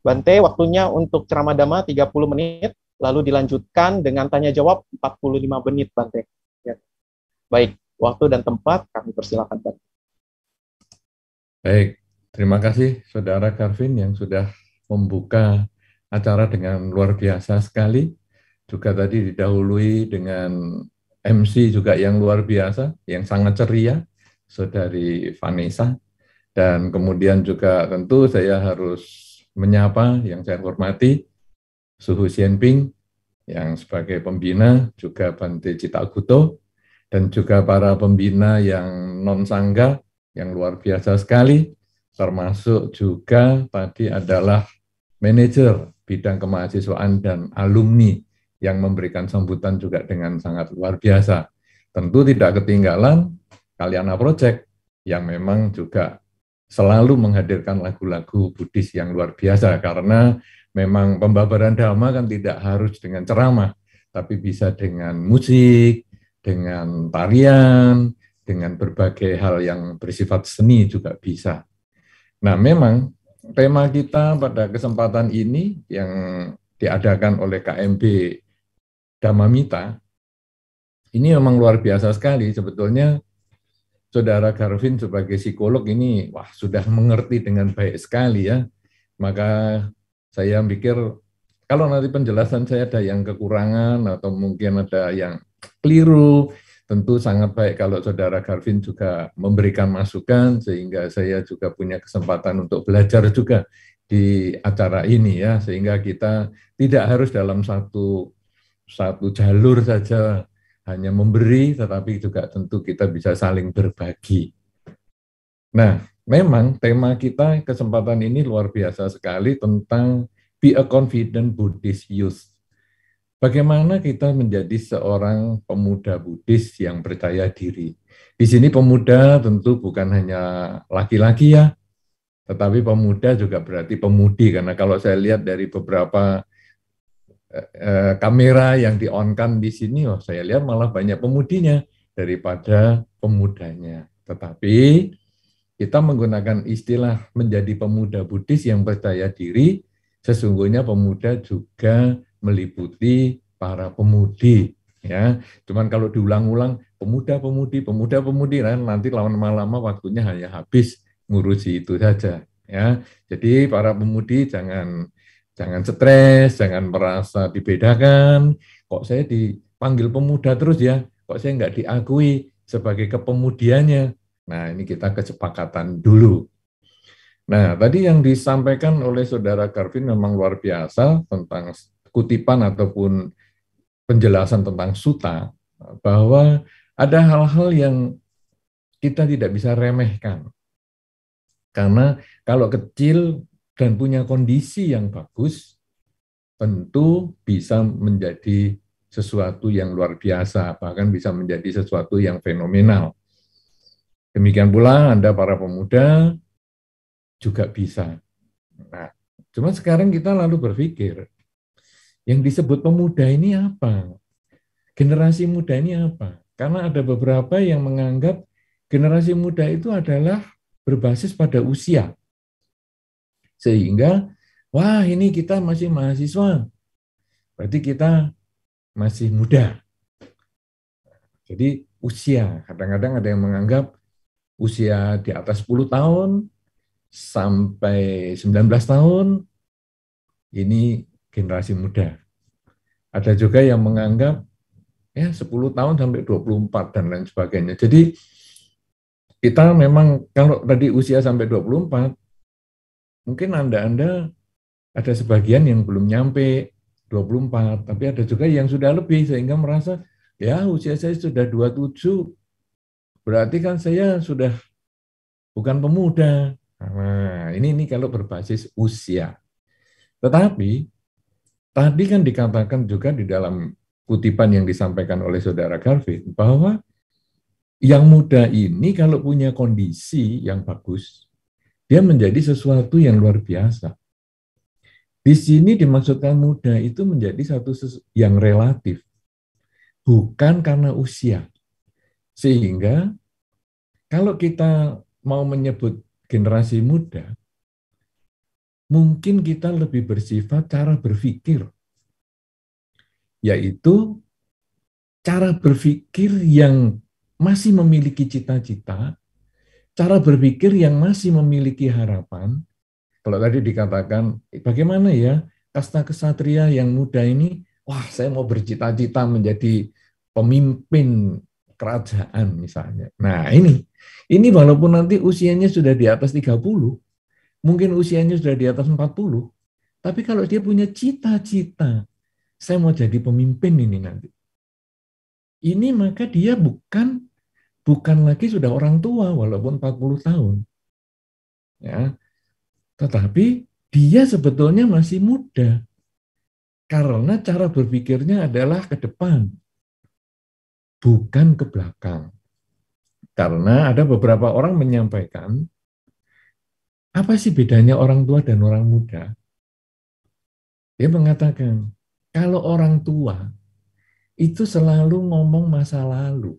Bante, waktunya untuk ceramah dhamma 30 menit, lalu dilanjutkan dengan tanya jawab 45 menit, Bante. Ya. Baik, waktu dan tempat kami persilakan, Bante. Baik, terima kasih Saudara Karvin yang sudah membuka acara dengan luar biasa sekali. Juga tadi didahului dengan MC juga yang luar biasa, yang sangat ceria, Saudari Vanessa. Dan kemudian juga tentu saya harus menyapa yang saya hormati, Suhu Xianping, yang sebagai pembina, juga Bante Citaguto, dan juga para pembina yang non-sangga, yang luar biasa sekali, termasuk juga tadi adalah manajer bidang kemahasiswaan dan alumni yang memberikan sambutan juga dengan sangat luar biasa. Tentu tidak ketinggalan Kalyana Project yang memang juga selalu menghadirkan lagu-lagu Buddhis yang luar biasa, karena memang pembabaran dhamma kan tidak harus dengan ceramah, tapi bisa dengan musik, dengan tarian, dengan berbagai hal yang bersifat seni juga bisa. Nah, memang tema kita pada kesempatan ini yang diadakan oleh KMB Dhammamita, ini memang luar biasa sekali. Sebetulnya Saudara Garvin sebagai psikolog ini wah sudah mengerti dengan baik sekali ya. Maka saya pikir kalau nanti penjelasan saya ada yang kekurangan atau mungkin ada yang keliru, tentu sangat baik kalau Saudara Garvin juga memberikan masukan sehingga saya juga punya kesempatan untuk belajar juga di acara ini ya, sehingga kita tidak harus dalam satu jalur saja hanya memberi, tetapi juga tentu kita bisa saling berbagi. Nah, memang tema kita kesempatan ini luar biasa sekali tentang be a confident Buddhist youth. Bagaimana kita menjadi seorang pemuda Buddhis yang percaya diri. Di sini pemuda tentu bukan hanya laki-laki ya, tetapi pemuda juga berarti pemudi, karena kalau saya lihat dari beberapa kamera yang di-on-kan di sini, oh, saya lihat malah banyak pemudinya daripada pemudanya. Tetapi kita menggunakan istilah menjadi pemuda Buddhis yang percaya diri, sesungguhnya pemuda juga meliputi para pemudi. Ya, cuman kalau diulang-ulang pemuda-pemudi, pemuda-pemudi, nanti lama-lama waktunya hanya habis ngurusi itu saja. Ya, jadi para pemudi jangan stres, jangan merasa dibedakan. Kok saya dipanggil pemuda terus ya? Kok saya nggak diakui sebagai kepemudiannya? Nah, ini kita kesepakatan dulu. Nah, tadi yang disampaikan oleh Saudara Garvin memang luar biasa tentang kutipan ataupun penjelasan tentang suta, bahwa ada hal-hal yang kita tidak bisa remehkan. Karena kalau kecil dan punya kondisi yang bagus, tentu bisa menjadi sesuatu yang luar biasa, bahkan bisa menjadi sesuatu yang fenomenal. Demikian pula Anda para pemuda juga bisa. Nah, cuma sekarang kita lalu berpikir, yang disebut pemuda ini apa? Generasi muda ini apa? Karena ada beberapa yang menganggap generasi muda itu adalah berbasis pada usia. Sehingga, wah ini kita masih mahasiswa, berarti kita masih muda. Jadi usia, kadang-kadang ada yang menganggap usia di atas 10 tahun sampai 19 tahun, ini generasi muda. Ada juga yang menganggap ya 10 tahun sampai 24 dan lain sebagainya. Jadi kita memang kalau tadi usia sampai 24, mungkin Anda ada sebagian yang belum nyampe 24, tapi ada juga yang sudah lebih sehingga merasa ya usia saya sudah 27, berarti kan saya sudah bukan pemuda. Nah, ini kalau berbasis usia. Tetapi tadi kan dikatakan juga di dalam kutipan yang disampaikan oleh Saudara Garvin bahwa yang muda ini kalau punya kondisi yang bagus, dia menjadi sesuatu yang luar biasa. Di sini dimaksudkan muda itu menjadi satu yang relatif, bukan karena usia. Sehingga kalau kita mau menyebut generasi muda, mungkin kita lebih bersifat cara berpikir, yaitu cara berpikir yang masih memiliki cita-cita, cara berpikir yang masih memiliki harapan. Kalau tadi dikatakan, bagaimana ya kasta kesatria yang muda ini, wah saya mau bercita-cita menjadi pemimpin kerajaan misalnya. Nah ini walaupun nanti usianya sudah di atas 30, mungkin usianya sudah di atas 40, tapi kalau dia punya cita-cita, saya mau jadi pemimpin ini nanti. Ini maka dia bukan lagi sudah orang tua walaupun 40 tahun. Ya, tetapi dia sebetulnya masih muda. Karena cara berpikirnya adalah ke depan, bukan ke belakang. Karena ada beberapa orang menyampaikan, apa sih bedanya orang tua dan orang muda? Dia mengatakan, kalau orang tua itu selalu ngomong masa lalu.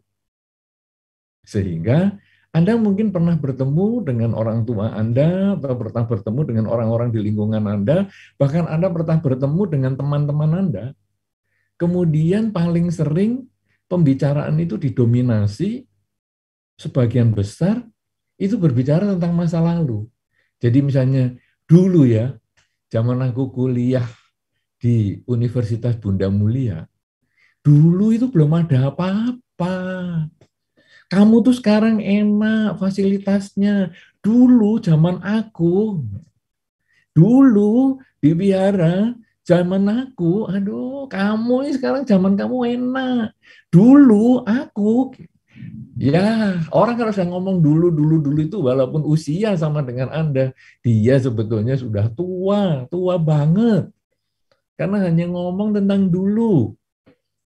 Sehingga Anda mungkin pernah bertemu dengan orang tua Anda, atau pernah bertemu dengan orang-orang di lingkungan Anda, bahkan Anda pernah bertemu dengan teman-teman Anda. Kemudian paling sering pembicaraan itu didominasi sebagian besar itu berbicara tentang masa lalu. Jadi misalnya dulu ya, zaman aku kuliah di Universitas Bunda Mulia, dulu itu belum ada apa-apa. Kamu tuh sekarang enak fasilitasnya. Dulu zaman aku, dulu di biara, zaman aku, aduh, kamu ini sekarang zaman kamu enak. Dulu aku, ya orang kalau sudah ngomong dulu itu walaupun usia sama dengan Anda, dia sebetulnya sudah tua banget. Karena hanya ngomong tentang dulu.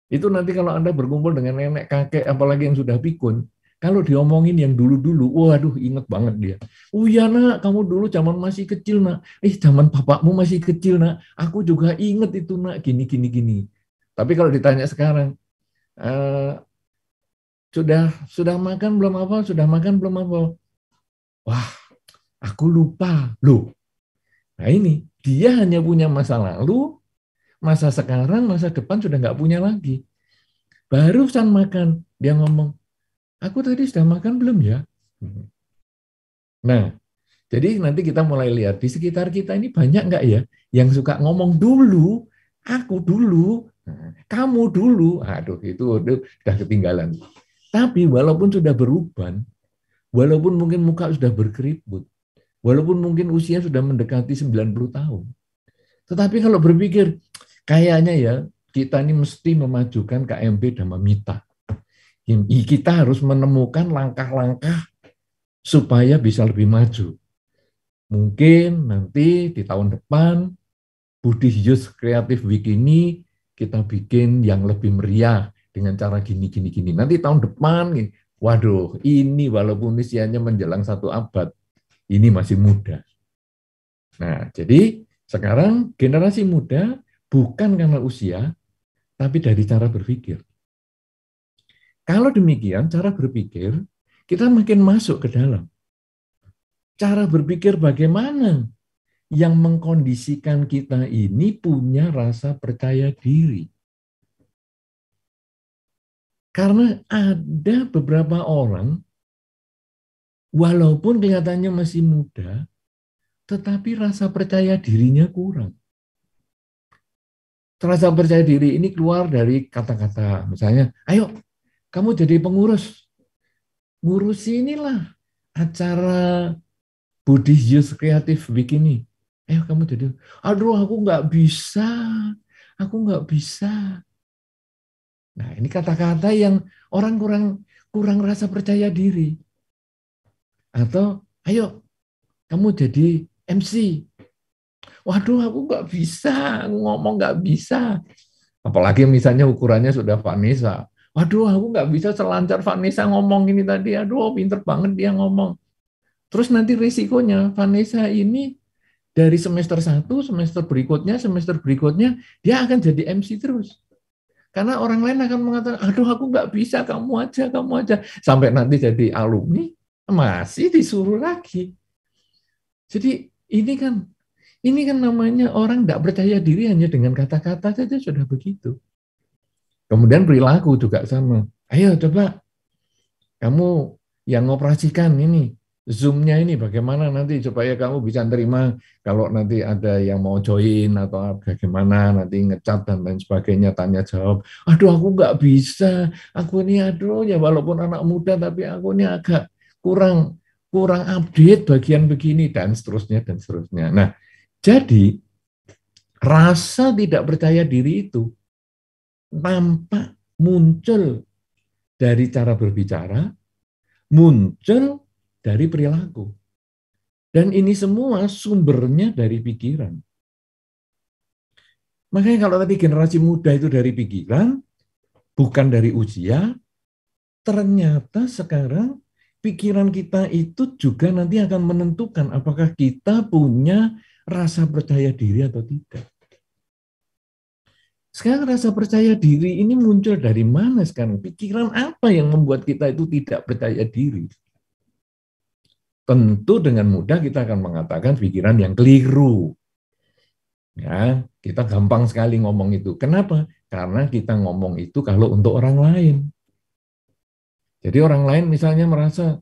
Itu nanti kalau Anda berkumpul dengan nenek kakek, apalagi yang sudah pikun, kalau diomongin yang dulu-dulu, waduh inget banget dia. Oh iya nak, kamu dulu zaman masih kecil nak. Zaman bapakmu masih kecil nak. Aku juga inget itu nak, gini. Tapi kalau ditanya sekarang, eh, sudah makan belum apa? Sudah makan belum apa? Wah, aku lupa. Loh, nah ini, dia hanya punya masa lalu, masa sekarang, masa depan sudah nggak punya lagi. Barusan makan, dia ngomong, aku tadi sudah makan belum ya? Nah, jadi nanti kita mulai lihat di sekitar kita ini banyak nggak ya yang suka ngomong dulu, aku dulu, kamu dulu. Aduh, itu udah ketinggalan. Tapi walaupun sudah beruban, walaupun mungkin muka sudah berkeriput, walaupun mungkin usia sudah mendekati 90 tahun, tetapi kalau berpikir, kayaknya ya kita ini mesti memajukan KMP Dhammamita. Kita harus menemukan langkah-langkah supaya bisa lebih maju. Mungkin nanti di tahun depan, Buddhist Youth Creative Week ini kita bikin yang lebih meriah dengan cara gini. Nanti tahun depan, waduh, ini walaupun usianya menjelang 1 abad, ini masih muda. Nah, jadi sekarang generasi muda bukan karena usia, tapi dari cara berpikir. Kalau demikian, cara berpikir, kita makin masuk ke dalam. Cara berpikir bagaimana yang mengkondisikan kita ini punya rasa percaya diri. Karena ada beberapa orang, walaupun kelihatannya masih muda, tetapi rasa percaya dirinya kurang. Rasa percaya diri ini keluar dari kata-kata, misalnya, ayo kamu jadi pengurus, ngurusi inilah acara Buddhist Youth Creative Week ini. Ayo kamu jadi, aduh aku nggak bisa. Nah ini kata-kata yang orang kurang rasa percaya diri. Atau, ayo kamu jadi MC. Waduh aku nggak bisa, ngomong nggak bisa. Apalagi misalnya ukurannya sudah Vanessa. Waduh, aku nggak bisa selancar Vanessa ngomong ini tadi. Aduh, pinter banget dia ngomong. Terus nanti risikonya Vanessa ini dari semester 1, semester berikutnya, dia akan jadi MC terus. Karena orang lain akan mengatakan, aduh aku nggak bisa, kamu aja. Sampai nanti jadi alumni, masih disuruh lagi. Jadi ini kan Ini kan namanya orang tidak percaya diri hanya dengan kata-kata saja sudah begitu. Kemudian perilaku juga sama. Ayo coba kamu yang ngoperasikan ini, Zoom-nya ini bagaimana nanti supaya kamu bisa terima kalau nanti ada yang mau join atau bagaimana nanti ngecat dan lain sebagainya, tanya jawab. Aduh aku nggak bisa, aku ini aduh ya walaupun anak muda tapi aku ini agak kurang kurang update bagian begini dan seterusnya dan seterusnya. Nah, jadi rasa tidak percaya diri itu nampak muncul dari cara berbicara, muncul dari perilaku. Dan ini semua sumbernya dari pikiran. Makanya kalau tadi generasi muda itu dari pikiran, bukan dari usia, ternyata sekarang pikiran kita itu juga nanti akan menentukan apakah kita punya rasa percaya diri atau tidak. Sekarang rasa percaya diri ini muncul dari mana sekarang? Pikiran apa yang membuat kita itu tidak percaya diri? Tentu dengan mudah kita akan mengatakan pikiran yang keliru. Ya, kita gampang sekali ngomong itu. Kenapa? Karena kita ngomong itu kalau untuk orang lain. Jadi orang lain misalnya merasa,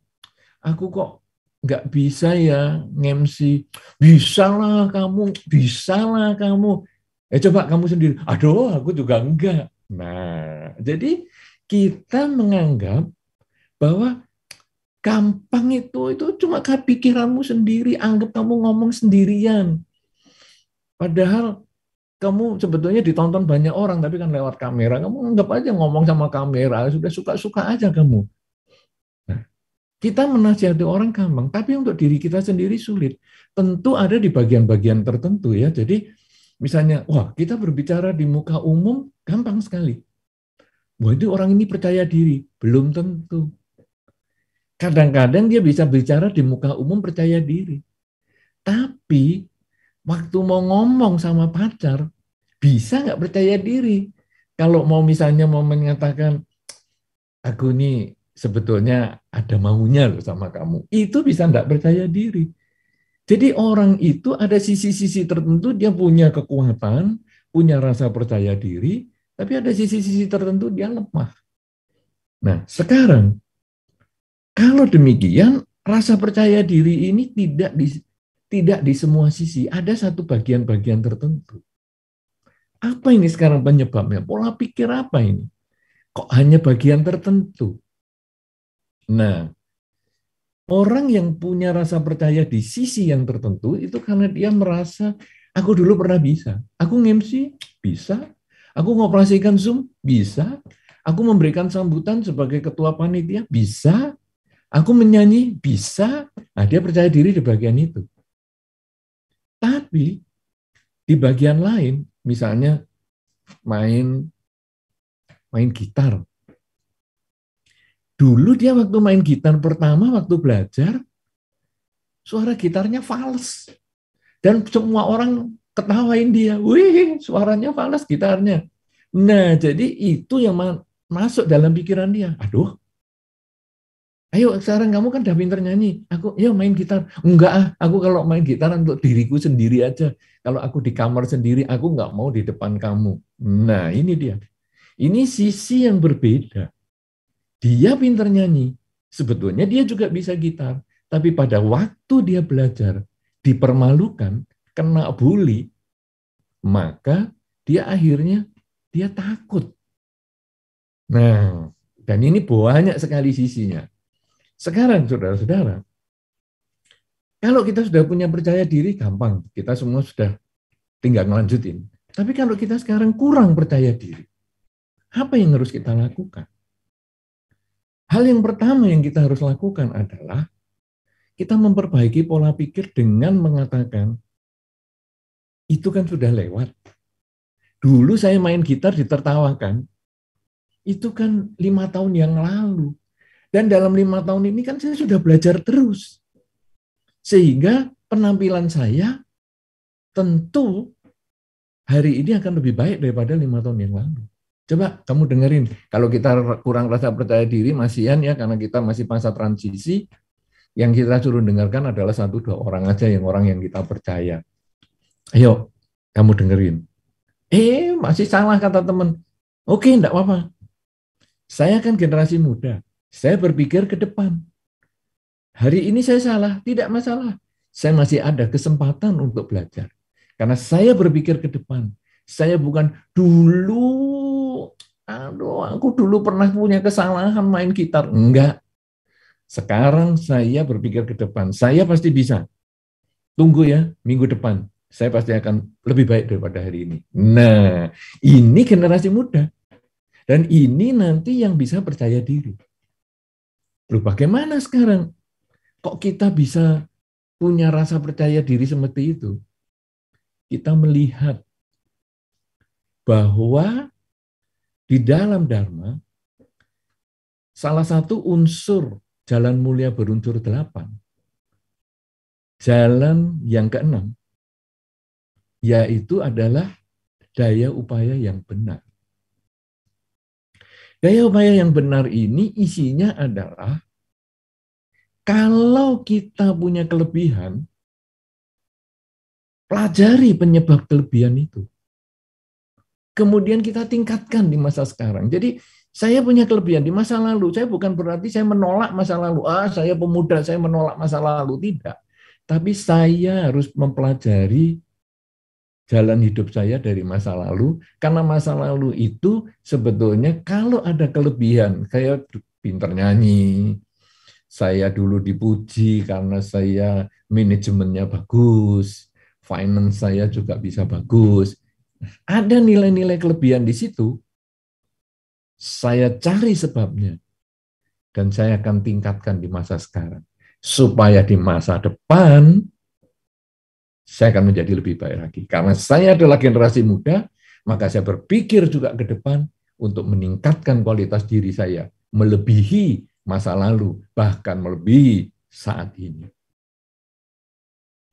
aku kok nggak bisa ya nge-MC. Bisalah kamu, bisalah kamu. Coba kamu sendiri. Aduh, aku juga enggak. Nah, jadi kita menganggap bahwa gampang itu cuma pikiranmu sendiri, anggap kamu ngomong sendirian. Padahal kamu sebetulnya ditonton banyak orang, tapi kan lewat kamera, kamu anggap aja ngomong sama kamera, sudah suka-suka aja kamu. Nah, kita menasihati orang gampang, tapi untuk diri kita sendiri sulit. Tentu ada di bagian-bagian tertentu ya. Jadi misalnya, wah kita berbicara di muka umum gampang sekali. Wah itu orang ini percaya diri, belum tentu. Kadang-kadang dia bisa bicara di muka umum percaya diri. Tapi waktu mau ngomong sama pacar, bisa nggak percaya diri. Kalau mau misalnya mau mengatakan, aku ini sebetulnya ada maunya loh sama kamu. Itu bisa nggak percaya diri. Jadi orang itu ada sisi-sisi tertentu dia punya kekuatan, punya rasa percaya diri, tapi ada sisi-sisi tertentu dia lemah. Nah sekarang, kalau demikian, rasa percaya diri ini tidak di semua sisi. Ada satu bagian-bagian tertentu. Apa ini sekarang penyebabnya? Pola pikir apa ini? Kok hanya bagian tertentu? Nah, orang yang punya rasa percaya di sisi yang tertentu itu karena dia merasa, aku dulu pernah bisa. Aku nge-MC, bisa. Aku ngoperasikan Zoom, bisa. Aku memberikan sambutan sebagai ketua panitia, bisa. Aku menyanyi, bisa. Nah, dia percaya diri di bagian itu. Tapi di bagian lain, misalnya main gitar. Dulu dia waktu main gitar pertama, waktu belajar, suara gitarnya fals. Dan semua orang ketawain dia. Wih, suaranya fals gitarnya. Nah, jadi itu yang masuk dalam pikiran dia. Aduh, ayo sekarang kamu kan udah pinter nyanyi. Aku, yuk main gitar. Enggak, aku kalau main gitar untuk diriku sendiri aja. Kalau aku di kamar sendiri, aku nggak mau di depan kamu. Nah, ini dia. Ini sisi yang berbeda. Dia pinter nyanyi. Sebetulnya dia juga bisa gitar. Tapi pada waktu dia belajar, dipermalukan, kena bully, maka dia akhirnya dia takut. Nah, dan ini banyak sekali sisinya. Sekarang, saudara-saudara, kalau kita sudah punya percaya diri, gampang. Kita semua sudah tinggal ngelanjutin. Tapi kalau kita sekarang kurang percaya diri, apa yang harus kita lakukan? Hal yang pertama yang kita harus lakukan adalah kita memperbaiki pola pikir dengan mengatakan, itu kan sudah lewat. Dulu saya main gitar ditertawakan, itu kan 5 tahun yang lalu. Dan dalam 5 tahun ini kan saya sudah belajar terus. Sehingga penampilan saya tentu hari ini akan lebih baik daripada 5 tahun yang lalu. Coba kamu dengerin, kalau kita kurang rasa percaya diri, masihan ya, karena kita masih masa transisi, yang kita suruh dengarkan adalah 1-2 orang aja, yang orang yang kita percaya. Ayo, kamu dengerin. Masih salah kata teman. Oke, enggak apa-apa. Saya kan generasi muda. Saya berpikir ke depan. Hari ini saya salah, tidak masalah. Saya masih ada kesempatan untuk belajar. Karena saya berpikir ke depan. Saya bukan dulu, aduh, aku dulu pernah punya kesalahan main gitar. Enggak. Sekarang saya berpikir ke depan. Saya pasti bisa. Tunggu ya, minggu depan. Saya pasti akan lebih baik daripada hari ini. Nah, ini generasi muda. Dan ini nanti yang bisa percaya diri. Loh, bagaimana sekarang? Kok kita bisa punya rasa percaya diri seperti itu? Kita melihat bahwa di dalam Dharma, salah satu unsur jalan mulia berunsur 8, jalan yang keenam, yaitu adalah daya upaya yang benar. Daya upaya yang benar ini isinya adalah kalau kita punya kelebihan, pelajari penyebab kelebihan itu. Kemudian kita tingkatkan di masa sekarang. Jadi saya punya kelebihan di masa lalu. Saya bukan berarti saya menolak masa lalu. Saya pemuda, saya menolak masa lalu. Tidak. Tapi saya harus mempelajari jalan hidup saya dari masa lalu. Karena masa lalu itu sebetulnya kalau ada kelebihan, saya pinter nyanyi, saya dulu dipuji karena saya manajemennya bagus, finance saya juga bisa bagus. Ada nilai-nilai kelebihan di situ, saya cari sebabnya, dan saya akan tingkatkan di masa sekarang. Supaya di masa depan, saya akan menjadi lebih baik lagi. Karena saya adalah generasi muda, maka saya berpikir juga ke depan untuk meningkatkan kualitas diri saya, melebihi masa lalu, bahkan melebihi saat ini.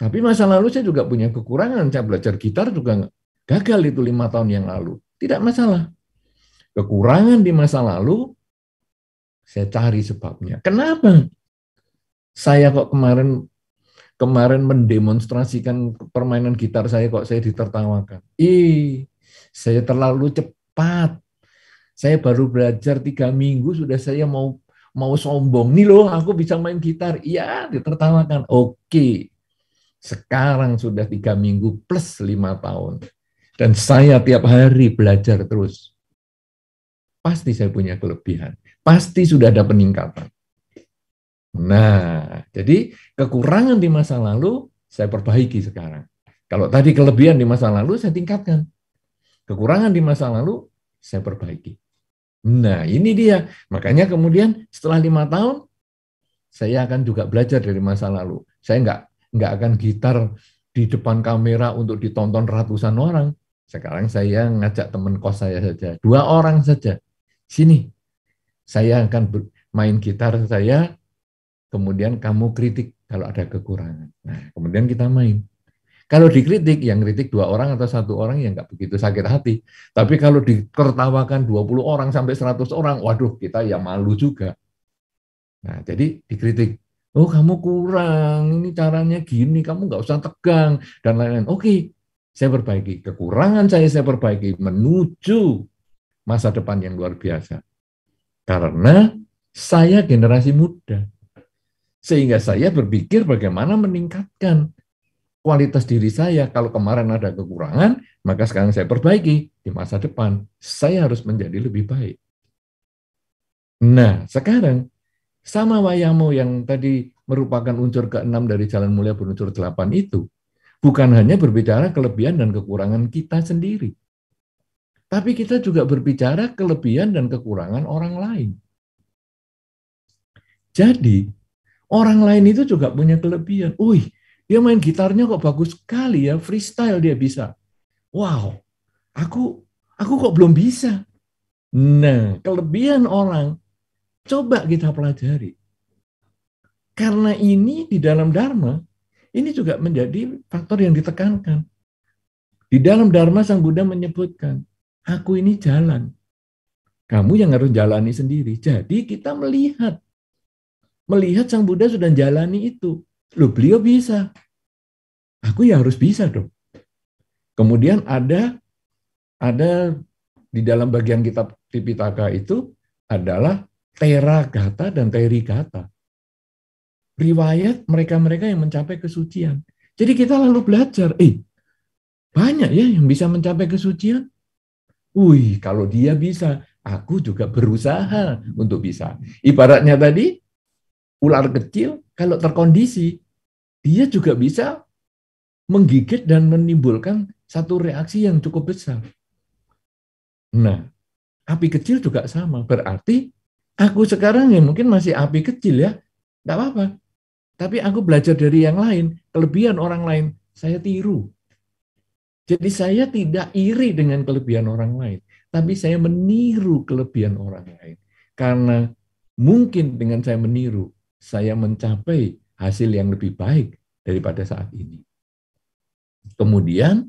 Tapi masa lalu saya juga punya kekurangan, saya belajar gitar juga gagal itu 5 tahun yang lalu. Tidak masalah. Kekurangan di masa lalu, saya cari sebabnya. Kenapa saya kok kemarin mendemonstrasikan permainan gitar saya kok saya ditertawakan? Saya terlalu cepat. Saya baru belajar 3 minggu sudah saya mau sombong. Nih loh, aku bisa main gitar. Iya, ditertawakan. Oke. Sekarang sudah 3 minggu plus 5 tahun. Dan saya tiap hari belajar terus. Pasti saya punya kelebihan. Pasti sudah ada peningkatan. Nah, jadi kekurangan di masa lalu saya perbaiki sekarang. Kalau tadi kelebihan di masa lalu saya tingkatkan. Kekurangan di masa lalu saya perbaiki. Nah, ini dia. Makanya kemudian setelah 5 tahun saya akan juga belajar dari masa lalu. Saya nggak akan gitar di depan kamera untuk ditonton ratusan orang. Sekarang saya ngajak teman kos saya saja, 2 orang saja. Sini, saya akan main gitar saya, kemudian kamu kritik kalau ada kekurangan. Nah, kemudian kita main. Kalau dikritik, yang kritik 2 orang atau 1 orang yang nggak begitu sakit hati. Tapi kalau ditertawakan 20 orang sampai 100 orang, waduh kita ya malu juga. Nah, jadi dikritik. Oh, kamu kurang, ini caranya gini, kamu nggak usah tegang, dan lain-lain. Oke, saya perbaiki. Kekurangan saya perbaiki menuju masa depan yang luar biasa. Karena saya generasi muda. Sehingga saya berpikir bagaimana meningkatkan kualitas diri saya. Kalau kemarin ada kekurangan, maka sekarang saya perbaiki. Di masa depan, saya harus menjadi lebih baik. Nah, sekarang, sama wayamo yang tadi merupakan unsur ke-6 dari jalan mulia berunsur 8 itu, bukan hanya berbicara kelebihan dan kekurangan kita sendiri, tapi kita juga berbicara kelebihan dan kekurangan orang lain. Jadi, orang lain itu juga punya kelebihan. Dia main gitarnya kok bagus sekali ya, freestyle dia bisa. Wow, aku kok belum bisa. Nah, kelebihan orang, coba kita pelajari. Karena ini di dalam Dharma, ini juga menjadi faktor yang ditekankan. Di dalam Dharma, Sang Buddha menyebutkan, aku ini jalan. Kamu yang harus jalani sendiri. Jadi kita melihat Sang Buddha sudah jalani itu. Loh, beliau bisa. Aku ya harus bisa dong. Kemudian ada di dalam bagian kitab Tipitaka itu adalah Teragata dan Terigata. Riwayat mereka-mereka yang mencapai kesucian. Jadi kita lalu belajar, banyak ya yang bisa mencapai kesucian. Wih, kalau dia bisa, aku juga berusaha untuk bisa. Ibaratnya tadi, ular kecil kalau terkondisi, dia juga bisa menggigit dan menimbulkan satu reaksi yang cukup besar. Nah, api kecil juga sama. Berarti aku sekarang ya mungkin masih api kecil ya, nggak apa-apa. Tapi aku belajar dari yang lain, kelebihan orang lain, saya tiru. Jadi saya tidak iri dengan kelebihan orang lain, tapi saya meniru kelebihan orang lain. Karena mungkin dengan saya meniru, saya mencapai hasil yang lebih baik daripada saat ini. Kemudian,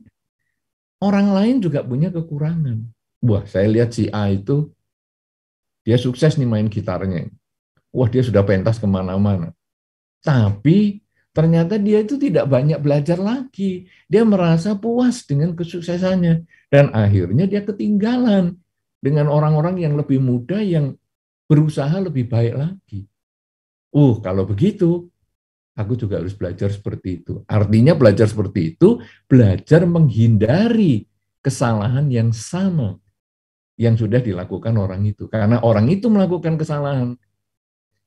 orang lain juga punya kekurangan. Wah, saya lihat si A itu, dia sukses nih main gitarnya. Wah, dia sudah pentas kemana-mana. Tapi ternyata dia itu tidak banyak belajar lagi. Dia merasa puas dengan kesuksesannya. Dan akhirnya dia ketinggalan dengan orang-orang yang lebih muda yang berusaha lebih baik lagi. Kalau begitu, aku juga harus belajar seperti itu. Artinya belajar seperti itu, belajar menghindari kesalahan yang sama yang sudah dilakukan orang itu. Karena orang itu melakukan kesalahan,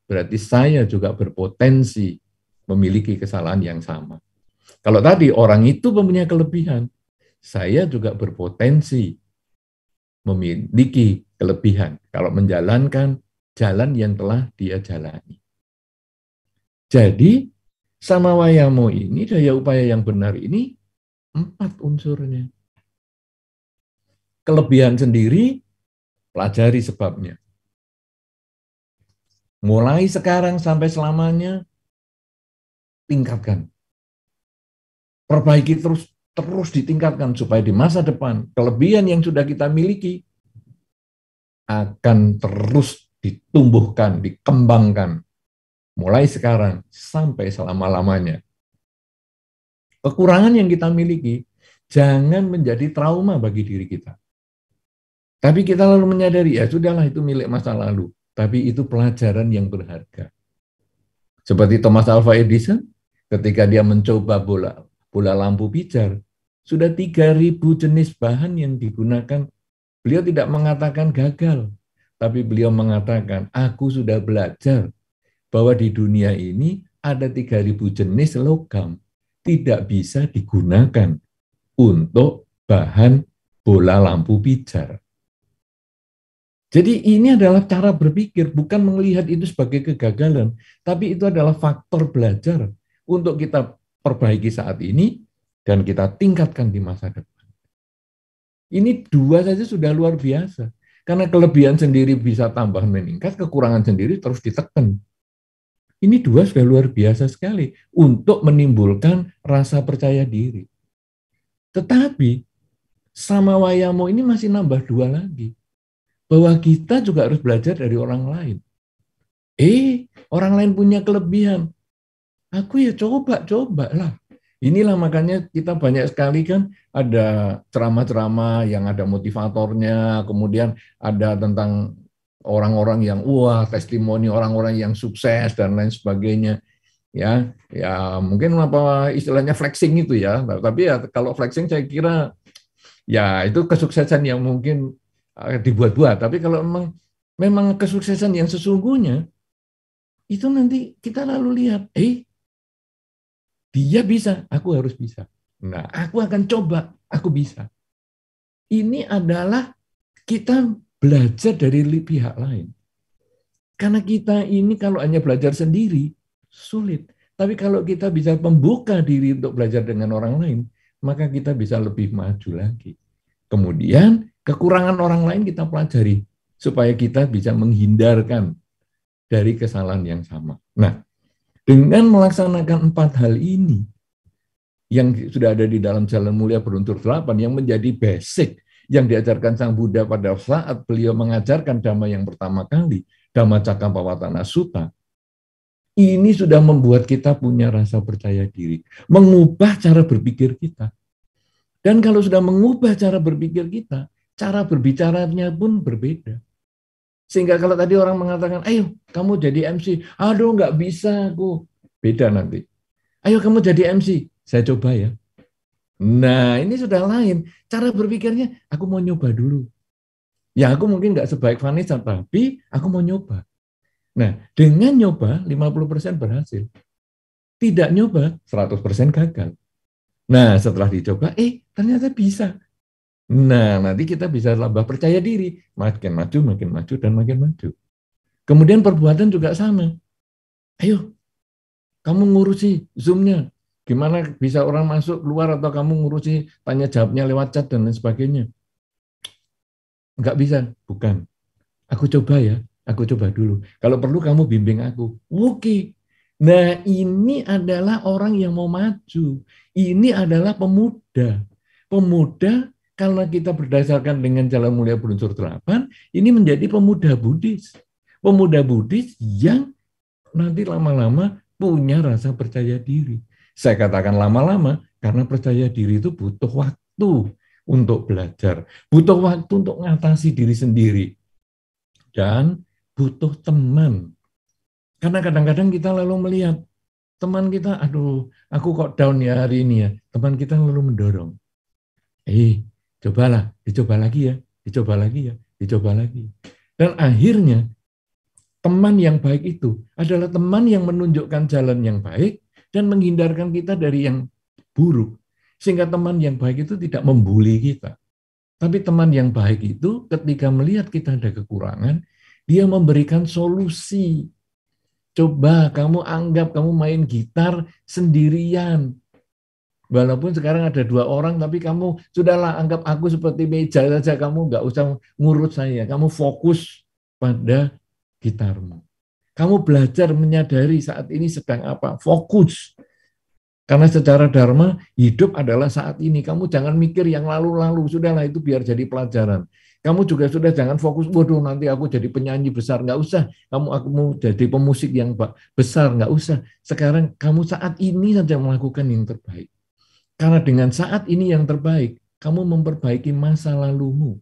berarti saya juga berpotensi memiliki kesalahan yang sama. Kalau tadi orang itu mempunyai kelebihan, saya juga berpotensi memiliki kelebihan kalau menjalankan jalan yang telah dia jalani. Jadi, samawayamo ini, daya upaya yang benar ini, 4 unsurnya. Kelebihan sendiri, pelajari sebabnya. Mulai sekarang sampai selamanya, tingkatkan. Perbaiki terus ditingkatkan supaya di masa depan kelebihan yang sudah kita miliki akan terus ditumbuhkan, dikembangkan mulai sekarang sampai selama-lamanya. Kekurangan yang kita miliki jangan menjadi trauma bagi diri kita. Tapi kita lalu menyadari, ya sudahlah itu milik masa lalu. Tapi itu pelajaran yang berharga. Seperti Thomas Alva Edison, ketika dia mencoba bola lampu pijar, sudah 3.000 jenis bahan yang digunakan. Beliau tidak mengatakan gagal, tapi beliau mengatakan, aku sudah belajar bahwa di dunia ini ada 3.000 jenis logam tidak bisa digunakan untuk bahan bola lampu pijar. Jadi ini adalah cara berpikir, bukan melihat itu sebagai kegagalan, tapi itu adalah faktor belajar untuk kita perbaiki saat ini dan kita tingkatkan di masa depan. Ini 2 saja sudah luar biasa. Karena kelebihan sendiri bisa tambah meningkat, kekurangan sendiri terus ditekan. Ini 2 sudah luar biasa sekali untuk menimbulkan rasa percaya diri. Tetapi samawayamo ini masih nambah 2 lagi. Bahwa kita juga harus belajar dari orang lain. Orang lain punya kelebihan. Aku ya coba-cobalah. Inilah makanya kita banyak sekali kan ada ceramah-ceramah yang ada motivatornya, kemudian ada tentang orang-orang yang testimoni orang-orang yang sukses dan lain sebagainya. Ya mungkin apa istilahnya flexing itu ya. Tapi ya kalau flexing saya kira ya itu kesuksesan yang mungkin dibuat-buat. Tapi kalau memang kesuksesan yang sesungguhnya, itu nanti kita lalu lihat, dia bisa, aku harus bisa. Nah, aku akan coba, aku bisa. Ini adalah kita belajar dari pihak lain. Karena kita ini kalau hanya belajar sendiri, sulit. Tapi kalau kita bisa membuka diri untuk belajar dengan orang lain, maka kita bisa lebih maju lagi. Kemudian, kekurangan orang lain kita pelajari supaya kita bisa menghindarkan dari kesalahan yang sama. Nah, dengan melaksanakan 4 hal ini yang sudah ada di dalam Jalan Mulia Berunsur 8 yang menjadi basic yang diajarkan Sang Buddha pada saat beliau mengajarkan Dhamma yang pertama kali, Dhammacakkappavattana Sutta, ini sudah membuat kita punya rasa percaya diri, mengubah cara berpikir kita. Dan kalau sudah mengubah cara berpikir kita, cara berbicaranya pun berbeda. Sehingga kalau tadi orang mengatakan, ayo kamu jadi MC, aduh nggak bisa aku. Beda nanti. Ayo kamu jadi MC, saya coba ya. Nah ini sudah lain. Cara berpikirnya, aku mau nyoba dulu. Ya aku mungkin nggak sebaik Vanessa, tapi aku mau nyoba. Nah dengan nyoba 50% berhasil. Tidak nyoba 100% gagal. Nah setelah dicoba, ternyata bisa. Nah nanti kita bisa tambah percaya diri. Makin maju, dan makin maju. Kemudian perbuatan juga sama. Ayo, kamu ngurusi Zoom-nya. Gimana bisa orang masuk, keluar, atau kamu ngurusi tanya jawabnya lewat chat dan lain sebagainya. Enggak bisa. Bukan. Aku coba ya. Aku coba dulu. Kalau perlu kamu bimbing aku. Oke. Nah ini adalah orang yang mau maju. Ini adalah pemuda. Pemuda, kalau kita berdasarkan dengan Jalan Mulia Berunsur 8, ini menjadi pemuda Buddhis. Pemuda Buddhis yang nanti lama-lama punya rasa percaya diri. Saya katakan lama-lama karena percaya diri itu butuh waktu untuk belajar, butuh waktu untuk mengatasi diri sendiri, dan butuh teman. Karena kadang-kadang kita lalu melihat teman kita, aduh, aku kok down ya hari ini ya. Teman kita lalu mendorong, cobalah, dicoba lagi ya, dicoba lagi ya, dicoba lagi. Dan akhirnya teman yang baik itu adalah teman yang menunjukkan jalan yang baik dan menghindarkan kita dari yang buruk. Sehingga teman yang baik itu tidak membuli kita. Tapi teman yang baik itu ketika melihat kita ada kekurangan, dia memberikan solusi. Coba kamu anggap kamu main gitar sendirian. Walaupun sekarang ada 2 orang, tapi kamu sudahlah anggap aku seperti meja saja, kamu nggak usah ngurut saya. Kamu fokus pada gitarmu. Kamu belajar menyadari saat ini sedang apa, fokus. Karena secara dharma, hidup adalah saat ini. Kamu jangan mikir yang lalu-lalu, sudahlah itu biar jadi pelajaran. Kamu juga sudah jangan fokus, waduh nanti aku jadi penyanyi besar, nggak usah. Aku mau jadi pemusik yang besar, nggak usah. Sekarang kamu saat ini saja melakukan yang terbaik. Karena dengan saat ini yang terbaik, kamu memperbaiki masa lalumu,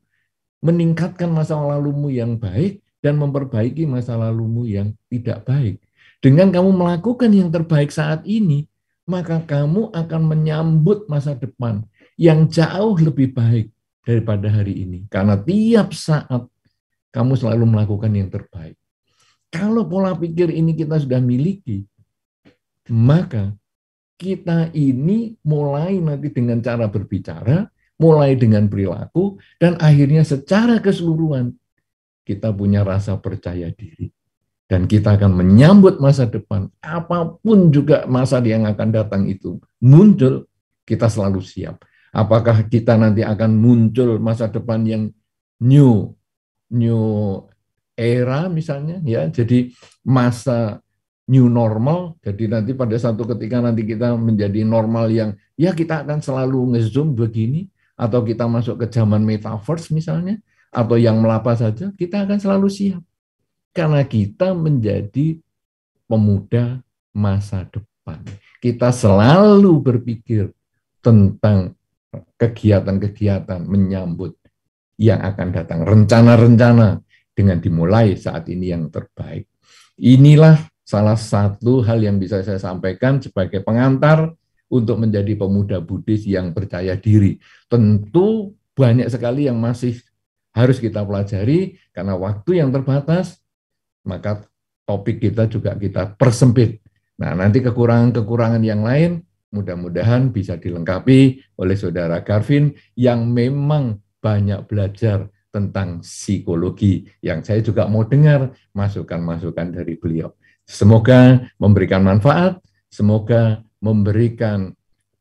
meningkatkan masa lalumu yang baik, dan memperbaiki masa lalumu yang tidak baik. Dengan kamu melakukan yang terbaik saat ini, maka kamu akan menyambut masa depan yang jauh lebih baik daripada hari ini. Karena tiap saat kamu selalu melakukan yang terbaik. Kalau pola pikir ini kita sudah miliki, maka kita ini mulai nanti dengan cara berbicara, mulai dengan perilaku, dan akhirnya secara keseluruhan kita punya rasa percaya diri. Dan kita akan menyambut masa depan, apapun juga masa yang akan datang itu muncul, kita selalu siap. Apakah kita nanti akan muncul masa depan yang new era misalnya, ya, jadi masa new normal, jadi nanti pada satu ketika nanti kita menjadi normal yang ya kita akan selalu nge-zoom begini, atau kita masuk ke zaman metaverse misalnya, atau yang melapa saja, kita akan selalu siap. Karena kita menjadi pemuda masa depan. Kita selalu berpikir tentang kegiatan-kegiatan menyambut yang akan datang. Rencana-rencana dengan dimulai saat ini yang terbaik. Inilah salah satu hal yang bisa saya sampaikan sebagai pengantar untuk menjadi pemuda Buddhis yang percaya diri. Tentu banyak sekali yang masih harus kita pelajari karena waktu yang terbatas, maka topik kita juga kita persempit. Nah, nanti kekurangan-kekurangan yang lain mudah-mudahan bisa dilengkapi oleh Saudara Garvin yang memang banyak belajar tentang psikologi, yang saya juga mau dengar masukan-masukan dari beliau. Semoga memberikan manfaat, semoga memberikan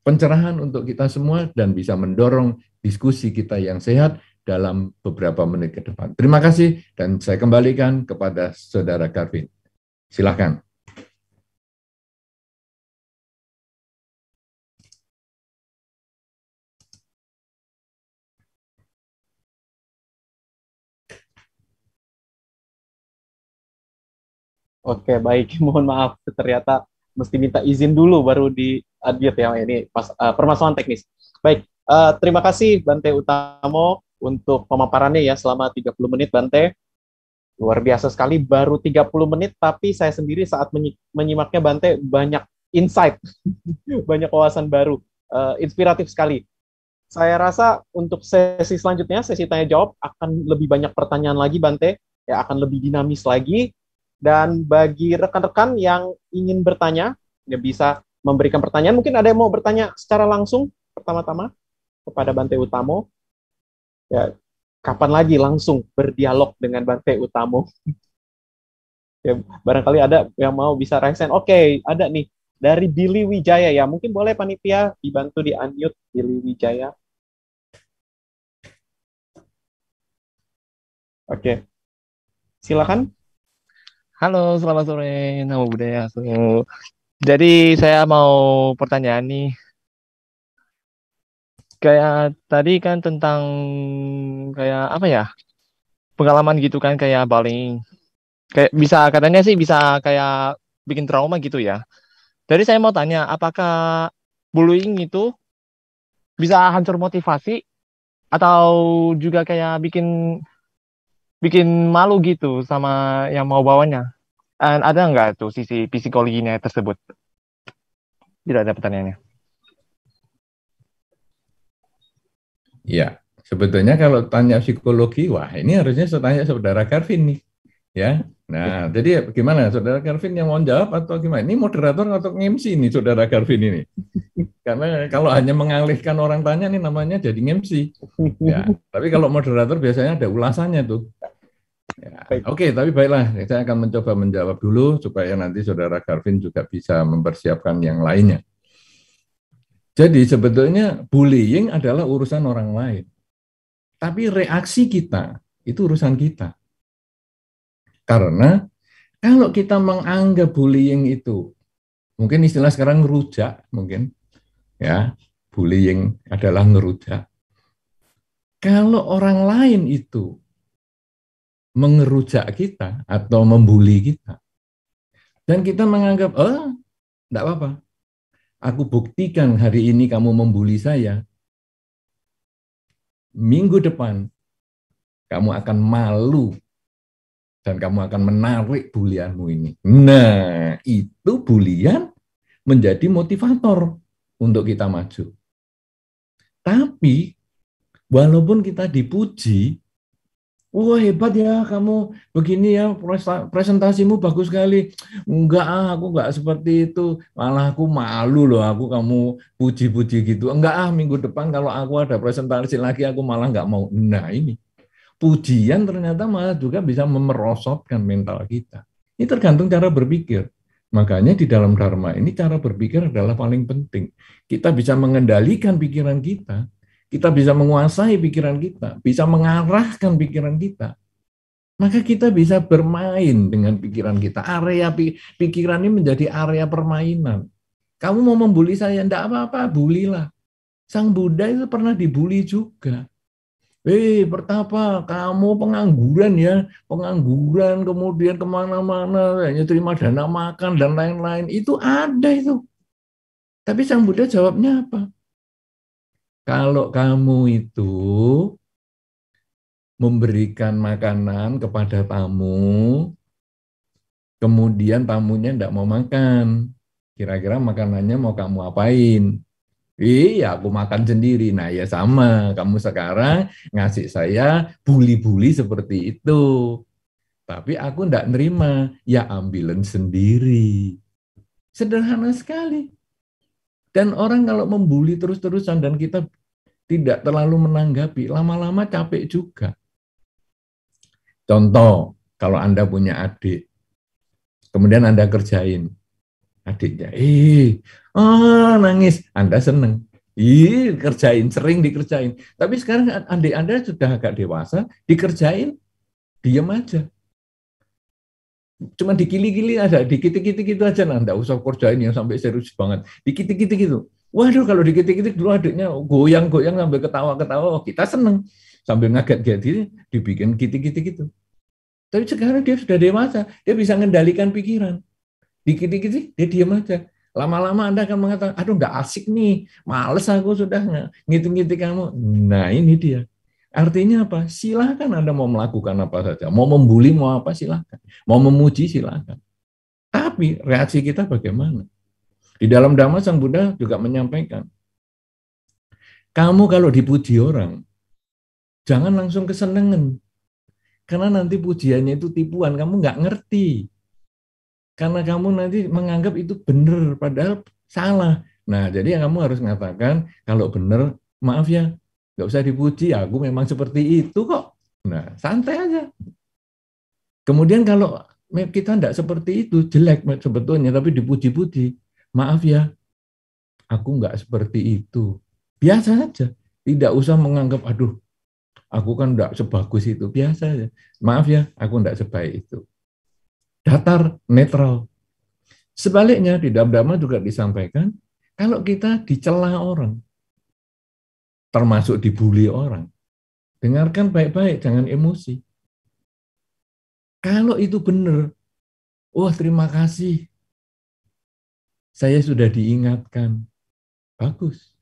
pencerahan untuk kita semua dan bisa mendorong diskusi kita yang sehat dalam beberapa menit ke depan. Terima kasih dan saya kembalikan kepada Saudara Garvin. Silakan. Oke, baik. Mohon maaf, ternyata mesti minta izin dulu baru di unmute ya. Ini pas permasalahan teknis. Baik, Terima kasih Bante Utamo untuk pemaparannya ya selama 30 menit Bante. Luar biasa sekali, baru 30 menit, tapi saya sendiri saat menyimaknya Bante banyak insight, banyak wawasan baru, inspiratif sekali. Saya rasa untuk sesi selanjutnya, sesi tanya jawab, akan lebih banyak pertanyaan lagi Bante, ya akan lebih dinamis lagi. Dan bagi rekan-rekan yang ingin bertanya, ya bisa memberikan pertanyaan. Mungkin ada yang mau bertanya secara langsung pertama-tama kepada Bante Utamo. Ya, kapan lagi langsung berdialog dengan Bante Utamo? Ya, barangkali ada yang mau bisa raise hand. Oke, ada nih dari Billy Wijaya ya. Mungkin boleh panitia dibantu di unmute Billy Wijaya. Oke, silakan. Halo, selamat sore, Namo Buddhaya. Jadi saya mau pertanyaan nih, kayak tadi kan tentang kayak apa ya, pengalaman gitu kan kayak bullying, kayak bisa katanya sih bisa kayak bikin trauma gitu ya. Jadi saya mau tanya, apakah bullying itu bisa hancur motivasi atau juga kayak bikin bikin malu gitu sama yang mau bawanya? Dan ada nggak tuh sisi psikologinya tersebut? Tidak ada pertanyaannya. Ya, sebetulnya kalau tanya psikologi, wah ini harusnya saya tanya saudara Karvin nih, ya. Nah, jadi gimana, saudara Karvin yang mau jawab atau gimana? Ini moderator atau MC nih saudara Karvin ini? Karena kalau hanya mengalihkan orang tanya nih namanya jadi MC. Ya, tapi kalau moderator biasanya ada ulasannya tuh. Ya, oke, tapi baiklah, saya akan mencoba menjawab dulu supaya nanti saudara Karvin juga bisa mempersiapkan yang lainnya. Jadi sebetulnya bullying adalah urusan orang lain. Tapi reaksi kita, itu urusan kita. Karena kalau kita menganggap bullying itu, mungkin istilah sekarang ngerujak, mungkin, ya, bullying adalah ngerujak. Kalau orang lain itu mengerujak kita atau membuli kita, dan kita menganggap, enggak apa-apa, aku buktikan hari ini kamu membuli saya, minggu depan kamu akan malu dan kamu akan menarik bulianmu ini. Nah, itu bulian menjadi motivator untuk kita maju. Tapi, walaupun kita dipuji, wah hebat ya kamu begini ya, presentasimu bagus sekali. Enggak, aku enggak seperti itu. Malah aku malu loh, kamu puji-puji gitu. Enggak, minggu depan kalau aku ada presentasi lagi, aku malah enggak mau. Nah ini, pujian ternyata malah juga bisa memerosotkan mental kita. Ini tergantung cara berpikir. Makanya di dalam Dharma ini cara berpikir adalah paling penting. Kita bisa mengendalikan pikiran kita bisa menguasai pikiran kita, bisa mengarahkan pikiran kita. Maka kita bisa bermain dengan pikiran kita. Area pikiran ini menjadi area permainan. Kamu mau membuli saya, enggak apa-apa, bulilah. Sang Buddha itu pernah dibully juga. Pertapa, kamu pengangguran ya, pengangguran, kemudian kemana-mana, hanya terima dana makan, dan lain-lain. Itu ada itu. Tapi Sang Buddha jawabnya apa? Kalau kamu itu memberikan makanan kepada tamu, kemudian tamunya tidak mau makan, kira-kira makanannya mau kamu apain? Iya, aku makan sendiri. Nah, ya sama. Kamu sekarang ngasih saya buli-buli seperti itu. Tapi aku enggak nerima. Ya, ambilin sendiri. Sederhana sekali. Dan orang kalau membuli terus-terusan dan kita tidak terlalu menanggapi, lama-lama capek juga. Contoh, kalau Anda punya adik, kemudian Anda kerjain. Adiknya, nangis, Anda seneng. Kerjain, sering dikerjain. Tapi sekarang adik Anda sudah agak dewasa, dikerjain, diam aja. Cuma dikili-kili aja, dikit-kit gitu aja, nah, enggak usah kerjain yang sampai serius banget. Dikit-kit gitu. Waduh, kalau dikit-kit dulu adiknya goyang-goyang sambil ketawa-ketawa, kita seneng. Sambil ngaget-ngaget, dibikin kit-kit gitu. Tapi sekarang dia sudah dewasa, dia bisa mengendalikan pikiran. Dikit-dikit dia diam aja. Lama-lama Anda akan mengatakan, aduh nggak asik nih, males aku sudah ngitung-ngitung kamu. Nah ini dia. Artinya apa? Silahkan Anda mau melakukan apa saja. Mau membuli, mau apa silahkan. Mau memuji silahkan. Tapi reaksi kita bagaimana? Di dalam Dhamma Sang Buddha juga menyampaikan, kamu kalau dipuji orang, jangan langsung kesenangan. Karena nanti pujiannya itu tipuan, kamu nggak ngerti. Karena kamu nanti menganggap itu benar, padahal salah. Nah, jadi kamu harus mengatakan, kalau benar, maaf ya, nggak usah dipuji, aku memang seperti itu kok. Nah, santai aja. Kemudian kalau kita tidak seperti itu, jelek sebetulnya, tapi dipuji-puji, maaf ya, aku nggak seperti itu. Biasa aja. Tidak usah menganggap, aduh, aku kan nggak sebagus itu. Biasa aja. Maaf ya, aku nggak sebaik itu. Datar, netral. Sebaliknya, di dalam Dhamma juga disampaikan, kalau kita dicela orang, termasuk dibully orang, dengarkan baik-baik, jangan emosi. Kalau itu benar, wah terima kasih, saya sudah diingatkan. Bagus.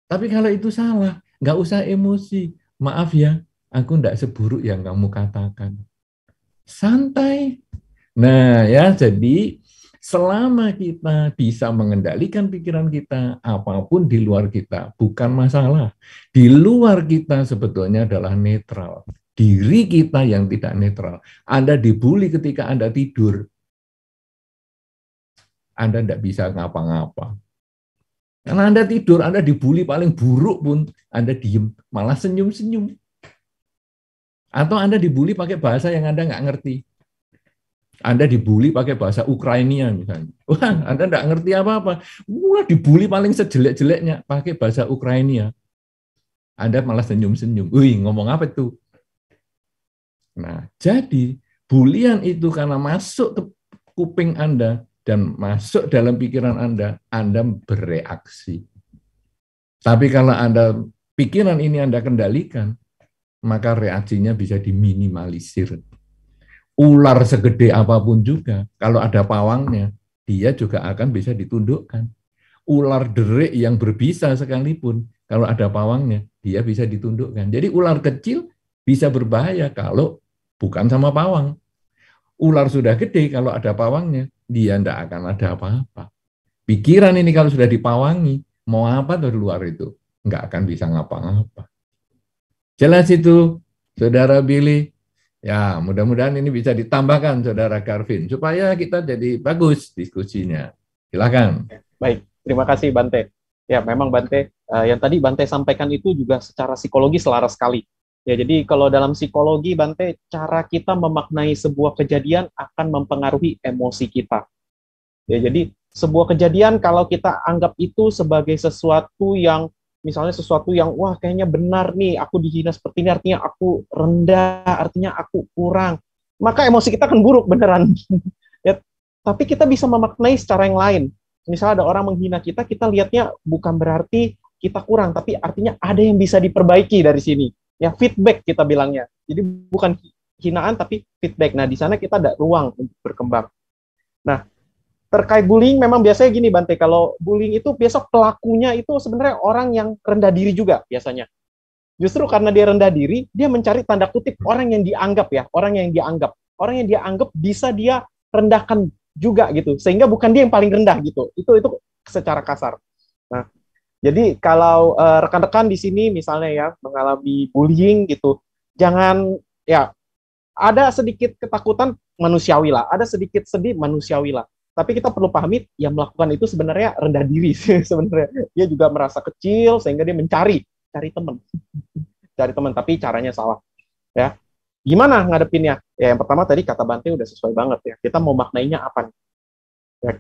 Tapi kalau itu salah, nggak usah emosi. Maaf ya, aku nggak seburuk yang kamu katakan. Santai. Nah ya, jadi selama kita bisa mengendalikan pikiran kita, apapun di luar kita bukan masalah. Di luar kita sebetulnya adalah netral. Diri kita yang tidak netral. Anda dibully ketika Anda tidur, Anda tidak bisa ngapa-ngapa. Karena Anda tidur, Anda dibully paling buruk pun, Anda diem, malah senyum-senyum. Atau Anda dibully pakai bahasa yang Anda nggak ngerti. Anda dibully pakai bahasa Ukrainia misalnya. Wah, Anda nggak ngerti apa-apa. Wah, dibully paling sejelek-jeleknya pakai bahasa Ukrainia. Anda malah senyum-senyum. Wih, ngomong apa itu? Nah, jadi bulian itu karena masuk ke kuping Anda dan masuk dalam pikiran Anda bereaksi. Tapi kalau pikiran ini Anda kendalikan, maka reaksinya bisa diminimalisir. Ular segede apapun juga, kalau ada pawangnya, dia juga akan bisa ditundukkan. Ular derik yang berbisa sekalipun, kalau ada pawangnya, dia bisa ditundukkan. Jadi ular kecil bisa berbahaya kalau bukan sama pawang. Ular sudah gede, kalau ada pawangnya, dia tidak akan ada apa-apa. Pikiran ini kalau sudah dipawangi, mau apa dari luar itu? Nggak akan bisa ngapa-ngapa. Jelas itu, Saudara Billy? Ya, mudah-mudahan ini bisa ditambahkan, Saudara Karvin, supaya kita jadi bagus diskusinya. Silakan. Baik, terima kasih Bante. Ya, memang Bante, yang tadi Bante sampaikan itu juga secara psikologi selaras sekali. Ya, jadi kalau dalam psikologi, Bante, cara kita memaknai sebuah kejadian akan mempengaruhi emosi kita. Ya, jadi sebuah kejadian kalau kita anggap itu sebagai sesuatu yang, misalnya sesuatu yang, wah kayaknya benar nih, aku dihina seperti ini, artinya aku rendah, artinya aku kurang. Maka emosi kita akan buruk beneran. Ya, tapi kita bisa memaknai secara yang lain. Misalnya ada orang menghina kita, kita lihatnya bukan berarti kita kurang, tapi artinya ada yang bisa diperbaiki dari sini. Ya, feedback kita bilangnya. Jadi bukan hinaan, tapi feedback. Nah, di sana kita ada ruang untuk berkembang. Nah, terkait bullying, memang biasanya gini Bante, kalau bullying itu biasa pelakunya itu sebenarnya orang yang rendah diri juga biasanya. Justru karena dia rendah diri, dia mencari tanda kutip orang yang dianggap ya, orang yang dianggap bisa dia rendahkan juga gitu, sehingga bukan dia yang paling rendah gitu. Itu secara kasar. Nah, jadi kalau rekan-rekan di sini misalnya ya mengalami bullying gitu, jangan ya, ada sedikit ketakutan manusiawi lah, ada sedikit sedih manusiawi lah. Tapi kita perlu pahami, yang melakukan itu sebenarnya rendah diri sebenarnya. Dia juga merasa kecil sehingga dia cari teman, tapi caranya salah. Ya, gimana ngadepinnya? Ya, yang pertama tadi kata Bante udah sesuai banget ya. Kita mau maknainya apa nih? Ya,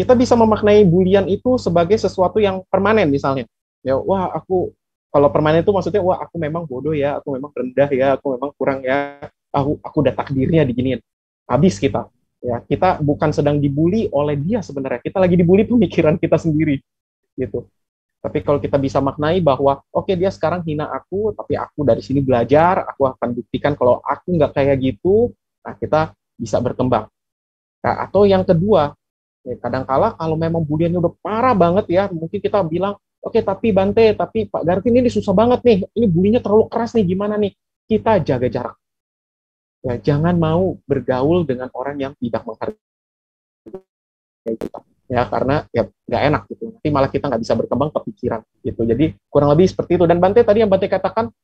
kita bisa memaknai bulian itu sebagai sesuatu yang permanen misalnya. Ya, wah aku kalau permanen itu maksudnya wah aku memang bodoh ya, aku memang rendah ya, aku memang kurang ya. Aku udah takdirnya diginiin. Habis kita. Ya, kita bukan sedang dibully oleh dia sebenarnya. Kita lagi dibully pemikiran kita sendiri. Gitu. Tapi kalau kita bisa maknai bahwa, oke, dia sekarang hina aku, tapi aku dari sini belajar, aku akan buktikan kalau aku nggak kayak gitu, nah kita bisa berkembang. Nah, atau yang kedua, Ya, kadangkala kalau memang buliannya udah parah banget ya, mungkin kita bilang, oke tapi Bante, tapi Pak Garvin ini susah banget nih, ini bulinya terlalu keras nih, gimana nih? Kita jaga jarak. Ya, jangan mau bergaul dengan orang yang tidak menghargai kita. Ya, karena ya nggak enak gitu. Nanti malah kita nggak bisa berkembang kepikiran gitu. Jadi kurang lebih seperti itu. Dan Bante tadi yang Bante katakan,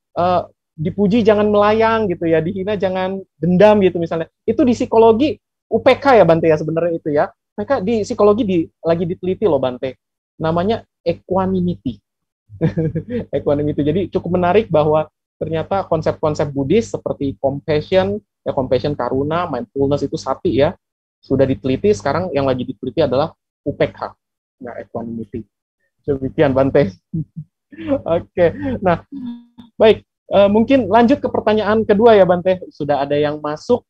dipuji jangan melayang gitu ya, dihina jangan dendam gitu misalnya. Itu di psikologi UPK ya Bante ya sebenarnya itu ya. Mereka di psikologi lagi diteliti loh Bante. Namanya equanimity. Equanimity. Jadi cukup menarik bahwa ternyata konsep-konsep Buddhis seperti compassion, ya compassion karuna, mindfulness itu sati ya, sudah diteliti. Sekarang yang lagi diteliti adalah UPK, ya equanimity. Demikian Bante. Oke, nah baik, mungkin lanjut ke pertanyaan kedua ya Bante. Sudah ada yang masuk.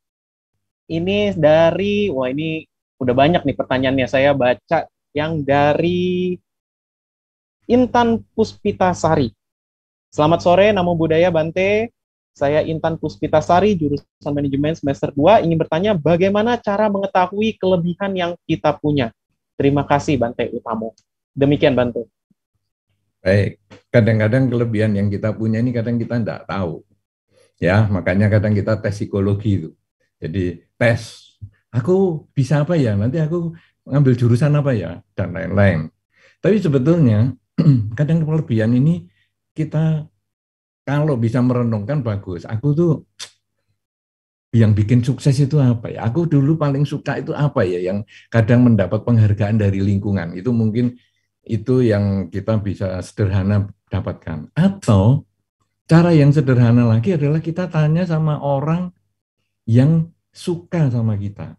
Ini dari, wah ini udah banyak nih pertanyaannya. Saya baca yang dari Intan Puspitasari. Selamat sore, Namo Buddhaya Bante. Saya Intan Puspitasari, jurusan manajemen semester 2, ingin bertanya bagaimana cara mengetahui kelebihan yang kita punya. Terima kasih Bante Utamo. Demikian Bante. Baik, kadang-kadang kelebihan yang kita punya ini kadang kita tidak tahu. Ya, makanya kadang kita tes psikologi itu. Jadi tes, aku bisa apa ya? Nanti aku ngambil jurusan apa ya? Dan lain-lain. Tapi sebetulnya kadang kelebihan ini kita kalau bisa merenungkan bagus. Aku tuh yang bikin sukses itu apa ya? Aku dulu paling suka itu apa ya? Yang kadang mendapat penghargaan dari lingkungan. Itu mungkin itu yang kita bisa sederhana dapatkan. Atau cara yang sederhana lagi adalah kita tanya sama orang yang suka sama kita.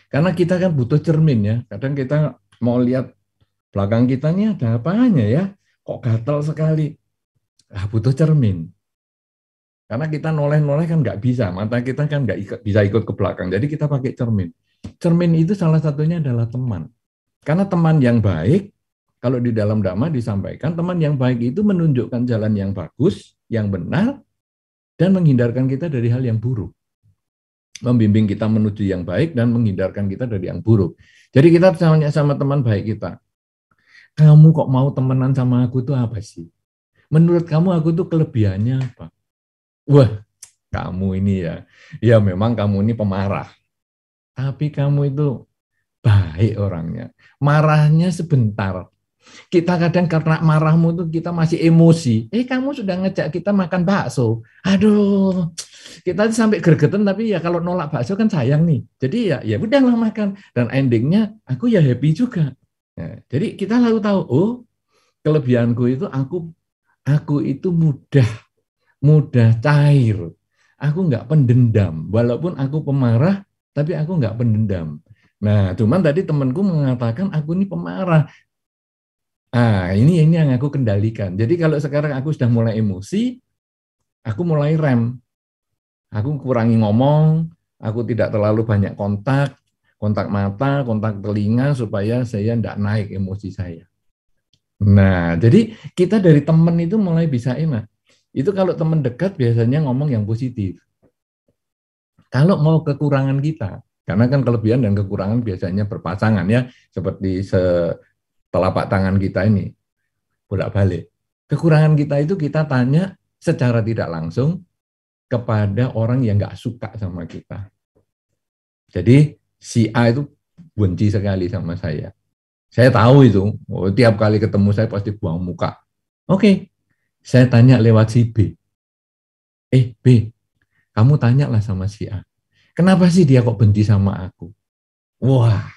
Karena kita kan butuh cermin ya. Kadang kita mau lihat belakang kita ini ada apanya ya? Kok gatal sekali? Butuh cermin. Karena kita noleh-noleh kan nggak bisa. Mata kita kan nggak bisa ikut ke belakang. Jadi kita pakai cermin. Cermin itu salah satunya adalah teman. Karena teman yang baik, kalau di dalam Dhamma disampaikan, teman yang baik itu menunjukkan jalan yang bagus, yang benar, dan menghindarkan kita dari hal yang buruk. Membimbing kita menuju yang baik dan menghindarkan kita dari yang buruk. Jadi kita tanya sama teman baik kita, kamu kok mau temenan sama aku tuh apa sih? Menurut kamu aku tuh kelebihannya apa? Wah, kamu ini ya memang kamu ini pemarah. Tapi kamu itu baik orangnya. Marahnya sebentar. Kita kadang karena marahmu tuh kita masih emosi. Kamu sudah ngejak kita makan bakso. Aduh, kita sampai gregetan tapi ya kalau nolak bakso kan sayang nih. Jadi ya udahlah makan. Dan endingnya aku ya happy juga. Nah, jadi kita lalu tahu, oh kelebihanku itu aku itu mudah cair. Aku nggak pendendam. Walaupun aku pemarah, tapi aku nggak pendendam. Nah, cuman tadi temanku mengatakan aku ini pemarah. Ini yang aku kendalikan. Jadi kalau sekarang aku sudah mulai emosi, aku mulai rem. Aku kurangi ngomong, aku tidak terlalu banyak kontak mata, kontak telinga, supaya saya tidak naik emosi saya. Nah, jadi kita dari teman itu mulai bisa enak. Itu kalau teman dekat biasanya ngomong yang positif. Kalau mau kekurangan kita, karena kan kelebihan dan kekurangan biasanya berpasangan ya, seperti telapak tangan kita ini bolak-balik. Kekurangan kita itu kita tanya secara tidak langsung kepada orang yang nggak suka sama kita. Jadi si A itu benci sekali sama saya. Saya tahu itu, tiap kali ketemu saya pasti buang muka. Oke, saya tanya lewat si B. B, kamu tanyalah sama si A. Kenapa sih dia kok benci sama aku? Wah,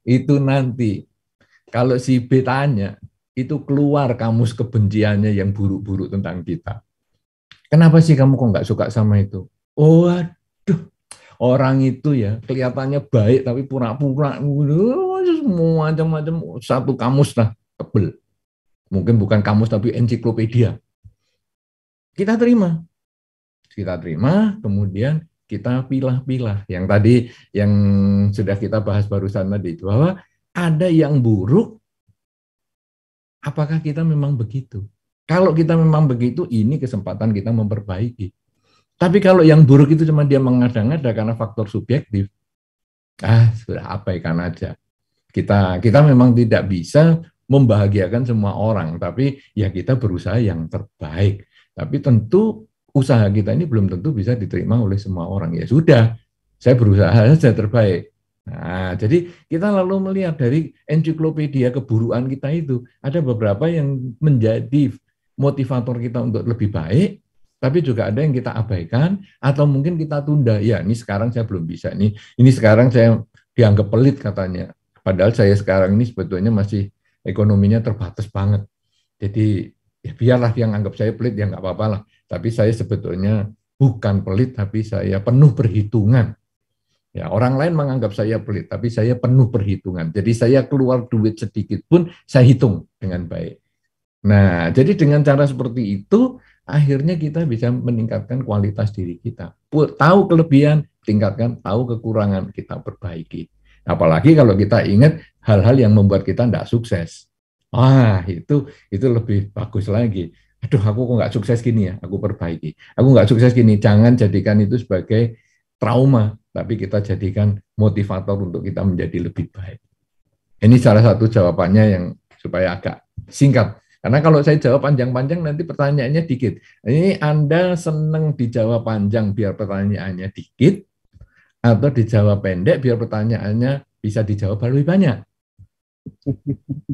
itu nanti kalau si B tanya, itu keluar kamus kebenciannya yang buruk-buruk tentang kita. Kenapa sih kamu kok nggak suka sama itu? Oh, aduh, orang itu ya kelihatannya baik tapi pura-pura, semua macam-macam, satu kamus lah tebel. Mungkin bukan kamus tapi ensiklopedia. Kita terima, kemudian kita pilah-pilah. Yang tadi yang sudah kita bahas barusan tadi, bahwa ada yang buruk, apakah kita memang begitu? Kalau kita memang begitu, ini kesempatan kita memperbaiki. Tapi kalau yang buruk itu cuma dia mengada-ngada karena faktor subjektif, Sudah abaikan aja. Kita memang tidak bisa membahagiakan semua orang, tapi ya kita berusaha yang terbaik. Tapi tentu usaha kita ini belum tentu bisa diterima oleh semua orang. Ya sudah, saya berusaha saja terbaik. Nah, jadi kita lalu melihat dari ensiklopedia keburukan kita itu, ada beberapa yang menjadi motivator kita untuk lebih baik, tapi juga ada yang kita abaikan, atau mungkin kita tunda. Ya, ini sekarang saya belum bisa, ini sekarang saya dianggap pelit katanya. Padahal saya sekarang ini sebetulnya masih ekonominya terbatas banget. Jadi ya biarlah yang anggap saya pelit, ya nggak apa-apa lah. Tapi saya sebetulnya bukan pelit, tapi saya penuh perhitungan. Ya, orang lain menganggap saya pelit, tapi saya penuh perhitungan. Jadi saya keluar duit sedikit pun saya hitung dengan baik. Nah, jadi dengan cara seperti itu, akhirnya kita bisa meningkatkan kualitas diri kita. Tahu kelebihan, tingkatkan, tahu kekurangan, kita perbaiki. Apalagi kalau kita ingat hal-hal yang membuat kita tidak sukses. Itu lebih bagus lagi. Aduh, aku kok nggak sukses gini ya, aku perbaiki. Aku nggak sukses gini, jangan jadikan itu sebagai trauma, tapi kita jadikan motivator untuk kita menjadi lebih baik. Ini salah satu jawabannya yang supaya agak singkat. Karena kalau saya jawab panjang-panjang nanti pertanyaannya dikit. Ini Anda senang dijawab panjang biar pertanyaannya dikit, atau dijawab pendek biar pertanyaannya bisa dijawab lebih banyak.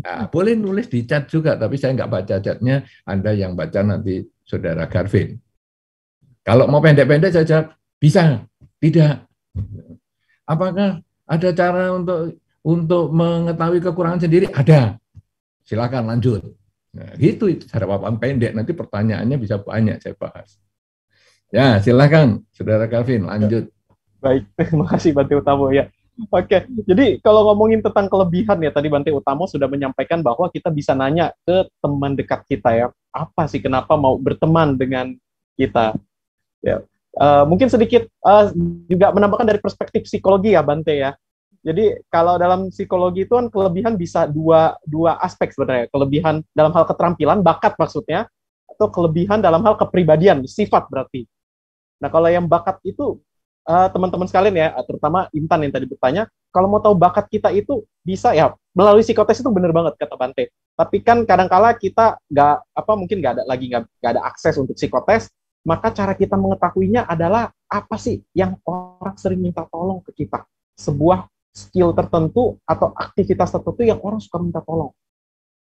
Nah, boleh nulis di chat juga, tapi saya nggak baca chatnya. Anda yang baca nanti Saudara Garvin. Kalau mau pendek-pendek saya jawab, bisa. Tidak. Apakah ada cara untuk mengetahui kekurangan sendiri? Ada. Silakan lanjut. Nah, gitu itu jawaban pendek. Nanti pertanyaannya bisa banyak saya bahas. Ya, silakan Saudara Calvin lanjut. Baik, terima kasih Bante Utamo ya. Oke, jadi kalau ngomongin tentang kelebihan ya, tadi Bante Utamo sudah menyampaikan bahwa kita bisa nanya ke teman dekat kita ya, apa sih kenapa mau berteman dengan kita? Ya, mungkin sedikit juga menambahkan dari perspektif psikologi ya Bante ya. Jadi kalau dalam psikologi itu kan kelebihan bisa dua aspek sebenarnya. Kelebihan dalam hal keterampilan, bakat maksudnya, atau kelebihan dalam hal kepribadian, sifat berarti. Nah kalau yang bakat itu teman-teman sekalian ya, terutama Intan yang tadi bertanya, kalau mau tahu bakat kita itu bisa ya melalui psikotes, itu benar banget kata Bante. Tapi kan kadang-kala kita mungkin nggak ada akses untuk psikotes. Maka cara kita mengetahuinya adalah apa sih yang orang sering minta tolong ke kita. Sebuah skill tertentu atau aktivitas tertentu yang orang suka minta tolong.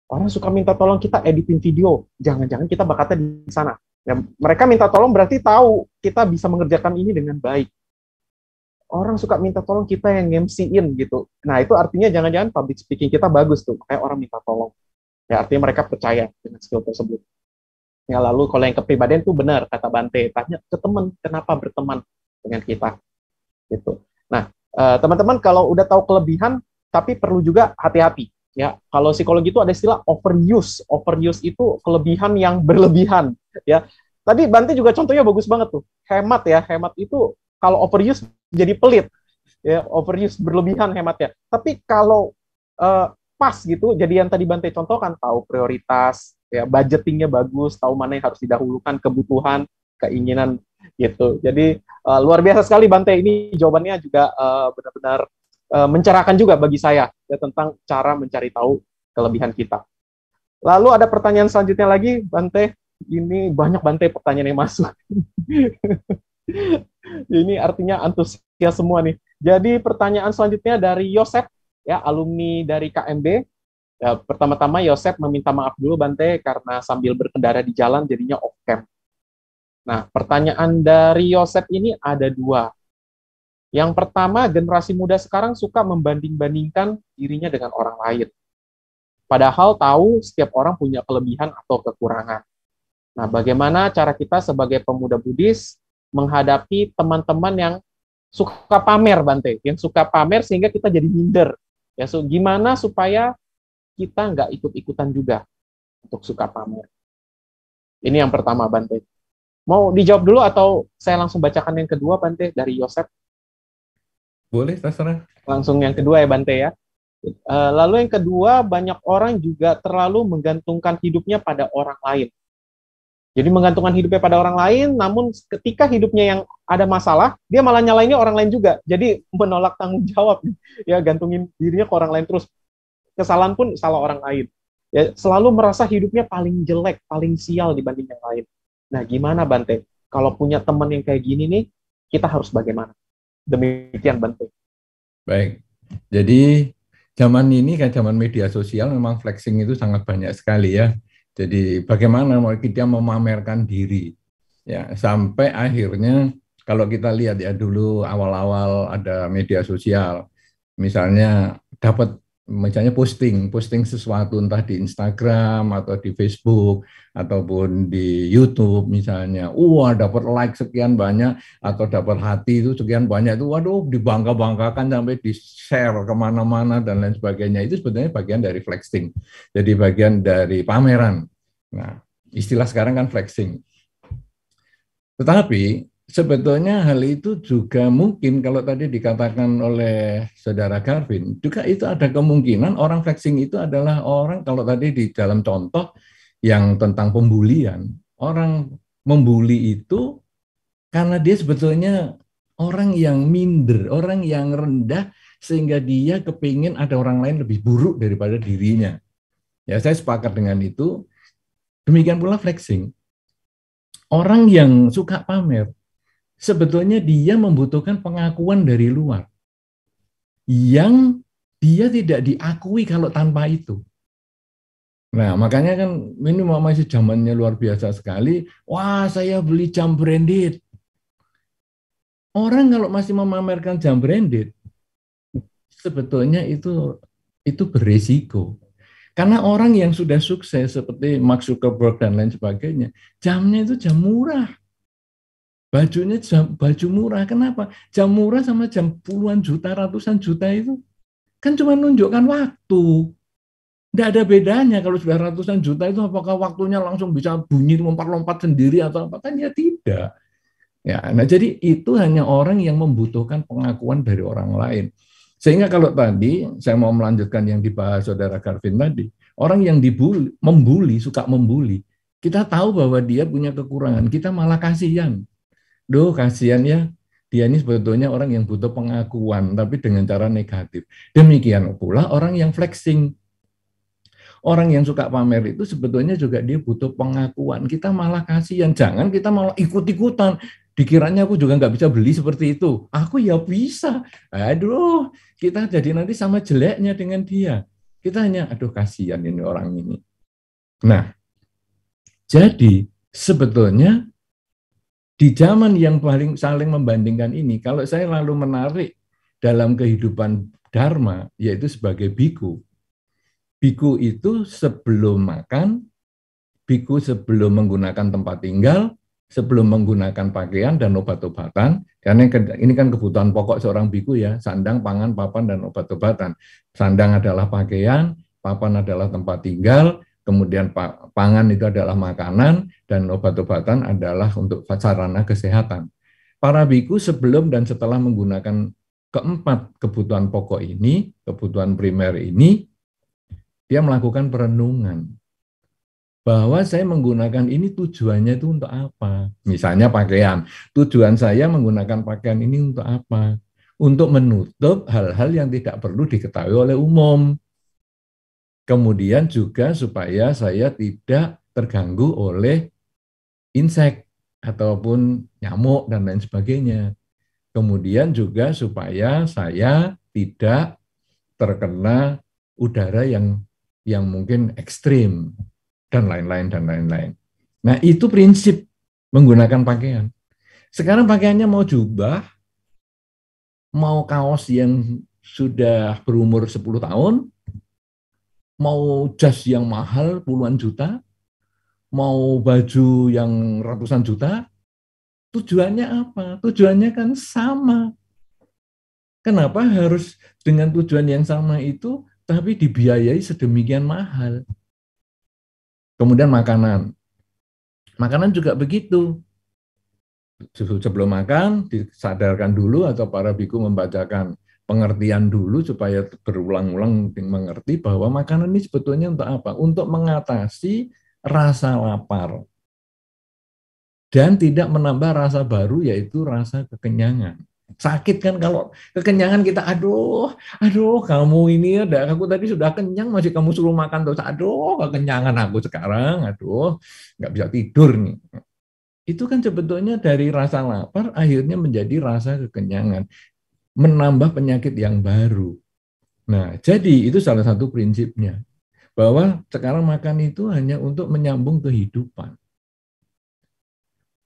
Orang suka minta tolong kita editing video. Jangan-jangan kita bakatnya di sana. Ya, mereka minta tolong berarti tahu kita bisa mengerjakan ini dengan baik. Orang suka minta tolong kita yang MC-in gitu. Nah itu artinya jangan-jangan public speaking kita bagus tuh. Kayak orang minta tolong. Ya artinya mereka percaya dengan skill tersebut. Ya, lalu kalau yang kepribadian itu benar kata Bante, tanya ke teman kenapa berteman dengan kita gitu. Nah teman-teman kalau udah tahu kelebihan, tapi perlu juga hati-hati ya. Kalau psikologi itu ada istilah overuse itu kelebihan yang berlebihan ya. Tadi Bante juga contohnya bagus banget tuh, hemat itu kalau overuse jadi pelit ya, overuse berlebihan hematnya. Tapi kalau pas gitu, jadi yang tadi Bante contohkan, tahu prioritas ya, budgetingnya bagus, tahu mana yang harus didahulukan, kebutuhan, keinginan gitu. Jadi luar biasa sekali Bante, ini jawabannya juga benar-benar mencerahkan juga bagi saya ya, tentang cara mencari tahu kelebihan kita. Lalu ada pertanyaan selanjutnya lagi Bante, ini banyak Bante pertanyaan yang masuk. Ini artinya antusias semua nih. Jadi pertanyaan selanjutnya dari Yosep ya, alumni dari KMB. Ya, pertama-tama Yosep meminta maaf dulu Bante karena sambil berkendara di jalan jadinya off cam. Nah, pertanyaan dari Yosep ini ada dua. Yang pertama, generasi muda sekarang suka membanding-bandingkan dirinya dengan orang lain. Padahal tahu setiap orang punya kelebihan atau kekurangan. Nah, bagaimana cara kita sebagai pemuda Buddhis menghadapi teman-teman yang suka pamer Bante, yang suka pamer sehingga kita jadi minder. Ya, gimana supaya kita nggak ikut-ikutan juga untuk suka pamer. Ini yang pertama, Bante. Mau dijawab dulu atau saya langsung bacakan yang kedua, Bante, dari Yosep? Boleh, terserah. Langsung yang kedua ya, Bante ya. Lalu yang kedua, banyak orang juga terlalu menggantungkan hidupnya pada orang lain. Jadi menggantungkan hidupnya pada orang lain, namun ketika hidupnya yang ada masalah, dia malah nyalainnya orang lain juga. Jadi menolak tanggung jawab, ya gantungin dirinya ke orang lain terus. Kesalahan pun salah orang lain. Ya, selalu merasa hidupnya paling jelek, paling sial dibanding yang lain. Nah, gimana Bante? Kalau punya teman yang kayak gini nih, kita harus bagaimana? Demikian Bante. Baik. Jadi zaman ini kan zaman media sosial memang flexing itu sangat banyak sekali ya. Jadi bagaimana kita memamerkan diri ya sampai akhirnya kalau kita lihat ya dulu awal-awal ada media sosial misalnya dapat misalnya posting sesuatu entah di Instagram atau di Facebook ataupun di YouTube misalnya, dapat like sekian banyak atau dapat hati itu sekian banyak itu, waduh dibangga-banggakan sampai di share kemana-mana dan lain sebagainya. Itu sebetulnya bagian dari flexing, jadi bagian dari pameran. Nah, istilah sekarang kan flexing. Tetapi sebetulnya hal itu juga mungkin kalau tadi dikatakan oleh saudara Garvin, juga itu ada kemungkinan orang flexing itu adalah orang, kalau tadi di dalam contoh yang tentang pembulian, orang membuli itu karena dia sebetulnya orang yang minder, orang yang rendah, sehingga dia kepingin ada orang lain lebih buruk daripada dirinya. Ya, saya sepakat dengan itu. Demikian pula flexing. Orang yang suka pamer, sebetulnya dia membutuhkan pengakuan dari luar yang dia tidak diakui kalau tanpa itu. Nah, makanya kan ini masih zamannya luar biasa sekali. Wah, saya beli jam branded. Orang kalau masih memamerkan jam branded, sebetulnya itu beresiko. Karena orang yang sudah sukses seperti Mark Zuckerberg dan lain sebagainya, jamnya itu jam murah. Bajunya baju murah. Kenapa? Jam murah sama jam puluhan juta, ratusan juta itu kan cuma menunjukkan waktu. Tidak ada bedanya kalau sudah ratusan juta itu apakah waktunya langsung bisa bunyi lompat-lompat sendiri atau apa, kan ya tidak. Ya, nah jadi itu hanya orang yang membutuhkan pengakuan dari orang lain. Sehingga kalau tadi saya mau melanjutkan yang dibahas saudara Garvin tadi, orang yang membuli, suka membuli, kita tahu bahwa dia punya kekurangan, kita malah kasihan. Duh, kasihan ya, dia ini sebetulnya orang yang butuh pengakuan, tapi dengan cara negatif. Demikian pula orang yang flexing. Orang yang suka pamer itu sebetulnya juga dia butuh pengakuan. Kita malah kasihan, jangan kita malah ikut-ikutan. Dikiranya aku juga nggak bisa beli seperti itu. Aku ya bisa. Aduh, kita jadi nanti sama jeleknya dengan dia. Kita hanya, aduh kasihan ini orang ini. Nah, jadi sebetulnya di zaman yang paling saling membandingkan ini, kalau saya lalu menarik dalam kehidupan dharma, yaitu sebagai biku. Biku itu sebelum makan, biku sebelum menggunakan tempat tinggal, sebelum menggunakan pakaian dan obat-obatan, karena ini kan kebutuhan pokok seorang biku ya, sandang, pangan, papan, dan obat-obatan. Sandang adalah pakaian, papan adalah tempat tinggal, kemudian pangan itu adalah makanan, dan obat-obatan adalah untuk sarana kesehatan. Para biku sebelum dan setelah menggunakan keempat kebutuhan pokok ini, kebutuhan primer ini, dia melakukan perenungan bahwa saya menggunakan ini tujuannya itu untuk apa. Misalnya pakaian, tujuan saya menggunakan pakaian ini untuk apa? Untuk menutup hal-hal yang tidak perlu diketahui oleh umum. Kemudian juga supaya saya tidak terganggu oleh insek ataupun nyamuk dan lain sebagainya. Kemudian juga supaya saya tidak terkena udara yang mungkin ekstrim dan lain-lain dan lain-lain. Nah, itu prinsip menggunakan pakaian. Sekarang pakaiannya mau jubah, mau kaos yang sudah berumur 10 tahun, mau jas yang mahal puluhan juta, mau baju yang ratusan juta, tujuannya apa? Tujuannya kan sama. Kenapa harus dengan tujuan yang sama itu tapi dibiayai sedemikian mahal? Kemudian makanan. Makanan juga begitu. Sebelum makan, disadarkan dulu atau para biku membacakan pengertian dulu supaya berulang-ulang mengerti bahwa makanan ini sebetulnya untuk apa? Untuk mengatasi rasa lapar. dan tidak menambah rasa baru, yaitu rasa kekenyangan. Sakit kan kalau kekenyangan kita, aduh kamu ini ada, aku tadi sudah kenyang masih kamu suruh makan terus, aduh kekenyangan aku sekarang, aduh nggak bisa tidur nih. Itu kan sebetulnya dari rasa lapar akhirnya menjadi rasa kekenyangan, menambah penyakit yang baru. Nah, jadi itu salah satu prinsipnya, bahwa sekarang makan itu hanya untuk menyambung kehidupan.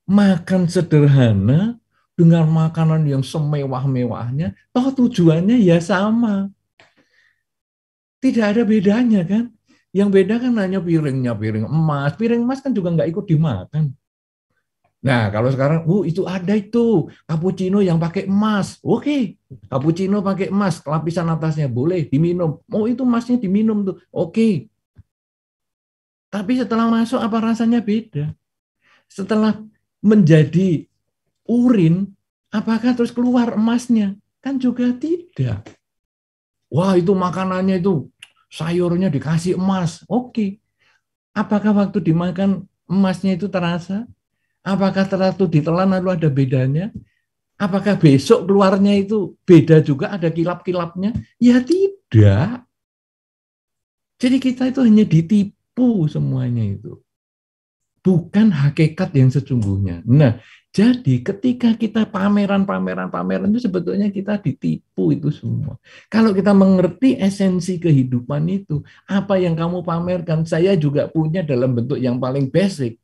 Makan sederhana dengan makanan yang semewah-mewahnya, toh tujuannya ya sama. Tidak ada bedanya kan? Yang beda kan hanya piringnya, piring emas. Piring emas kan juga nggak ikut dimakan. Nah, kalau sekarang, itu ada itu, cappuccino yang pakai emas. Oke, cappuccino pakai emas, lapisan atasnya boleh diminum. Oh, itu emasnya diminum tuh. Oke. Tapi setelah masuk apa rasanya beda? Setelah menjadi urin, apakah terus keluar emasnya? Kan juga tidak. Wah, itu makanannya itu sayurnya dikasih emas. Oke. Apakah waktu dimakan emasnya itu terasa? Apakah terlalu ditelan lalu ada bedanya? Apakah besok keluarnya itu beda juga, ada kilap-kilapnya? Ya tidak. Jadi kita itu hanya ditipu semuanya itu. Bukan hakikat yang sesungguhnya. Nah, jadi ketika kita pameran itu sebetulnya kita ditipu itu semua. Kalau kita mengerti esensi kehidupan itu, apa yang kamu pamerkan, saya juga punya dalam bentuk yang paling basic.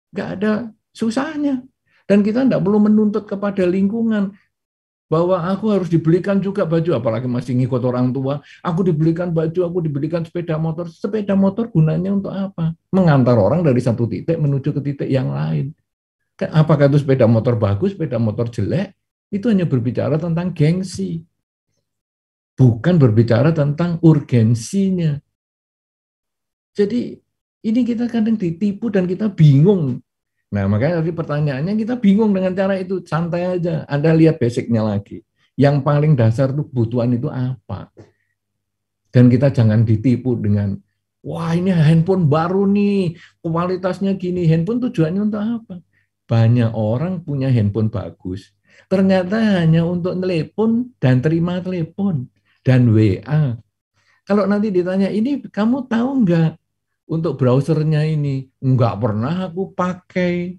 Nggak ada susahnya. Dan kita tidak perlu menuntut kepada lingkungan bahwa aku harus dibelikan juga baju, apalagi masih ngikut orang tua, aku dibelikan baju, aku dibelikan sepeda motor. Sepeda motor gunanya untuk apa? Mengantar orang dari satu titik menuju ke titik yang lain. Apakah itu sepeda motor bagus, sepeda motor jelek? Itu hanya berbicara tentang gengsi. Bukan berbicara tentang urgensinya. Jadi ini kita kadang ditipu dan kita bingung. Nah, makanya tadi pertanyaannya kita bingung dengan cara itu. Santai aja. Anda lihat basicnya lagi. Yang paling dasar tuh kebutuhan itu apa? Dan kita jangan ditipu dengan, wah ini handphone baru nih, kualitasnya gini. Handphone tujuannya untuk apa? Banyak orang punya handphone bagus. Ternyata hanya untuk telepon dan terima telepon dan WA. Kalau nanti ditanya, ini kamu tahu nggak untuk browsernya ini? Nggak pernah aku pakai.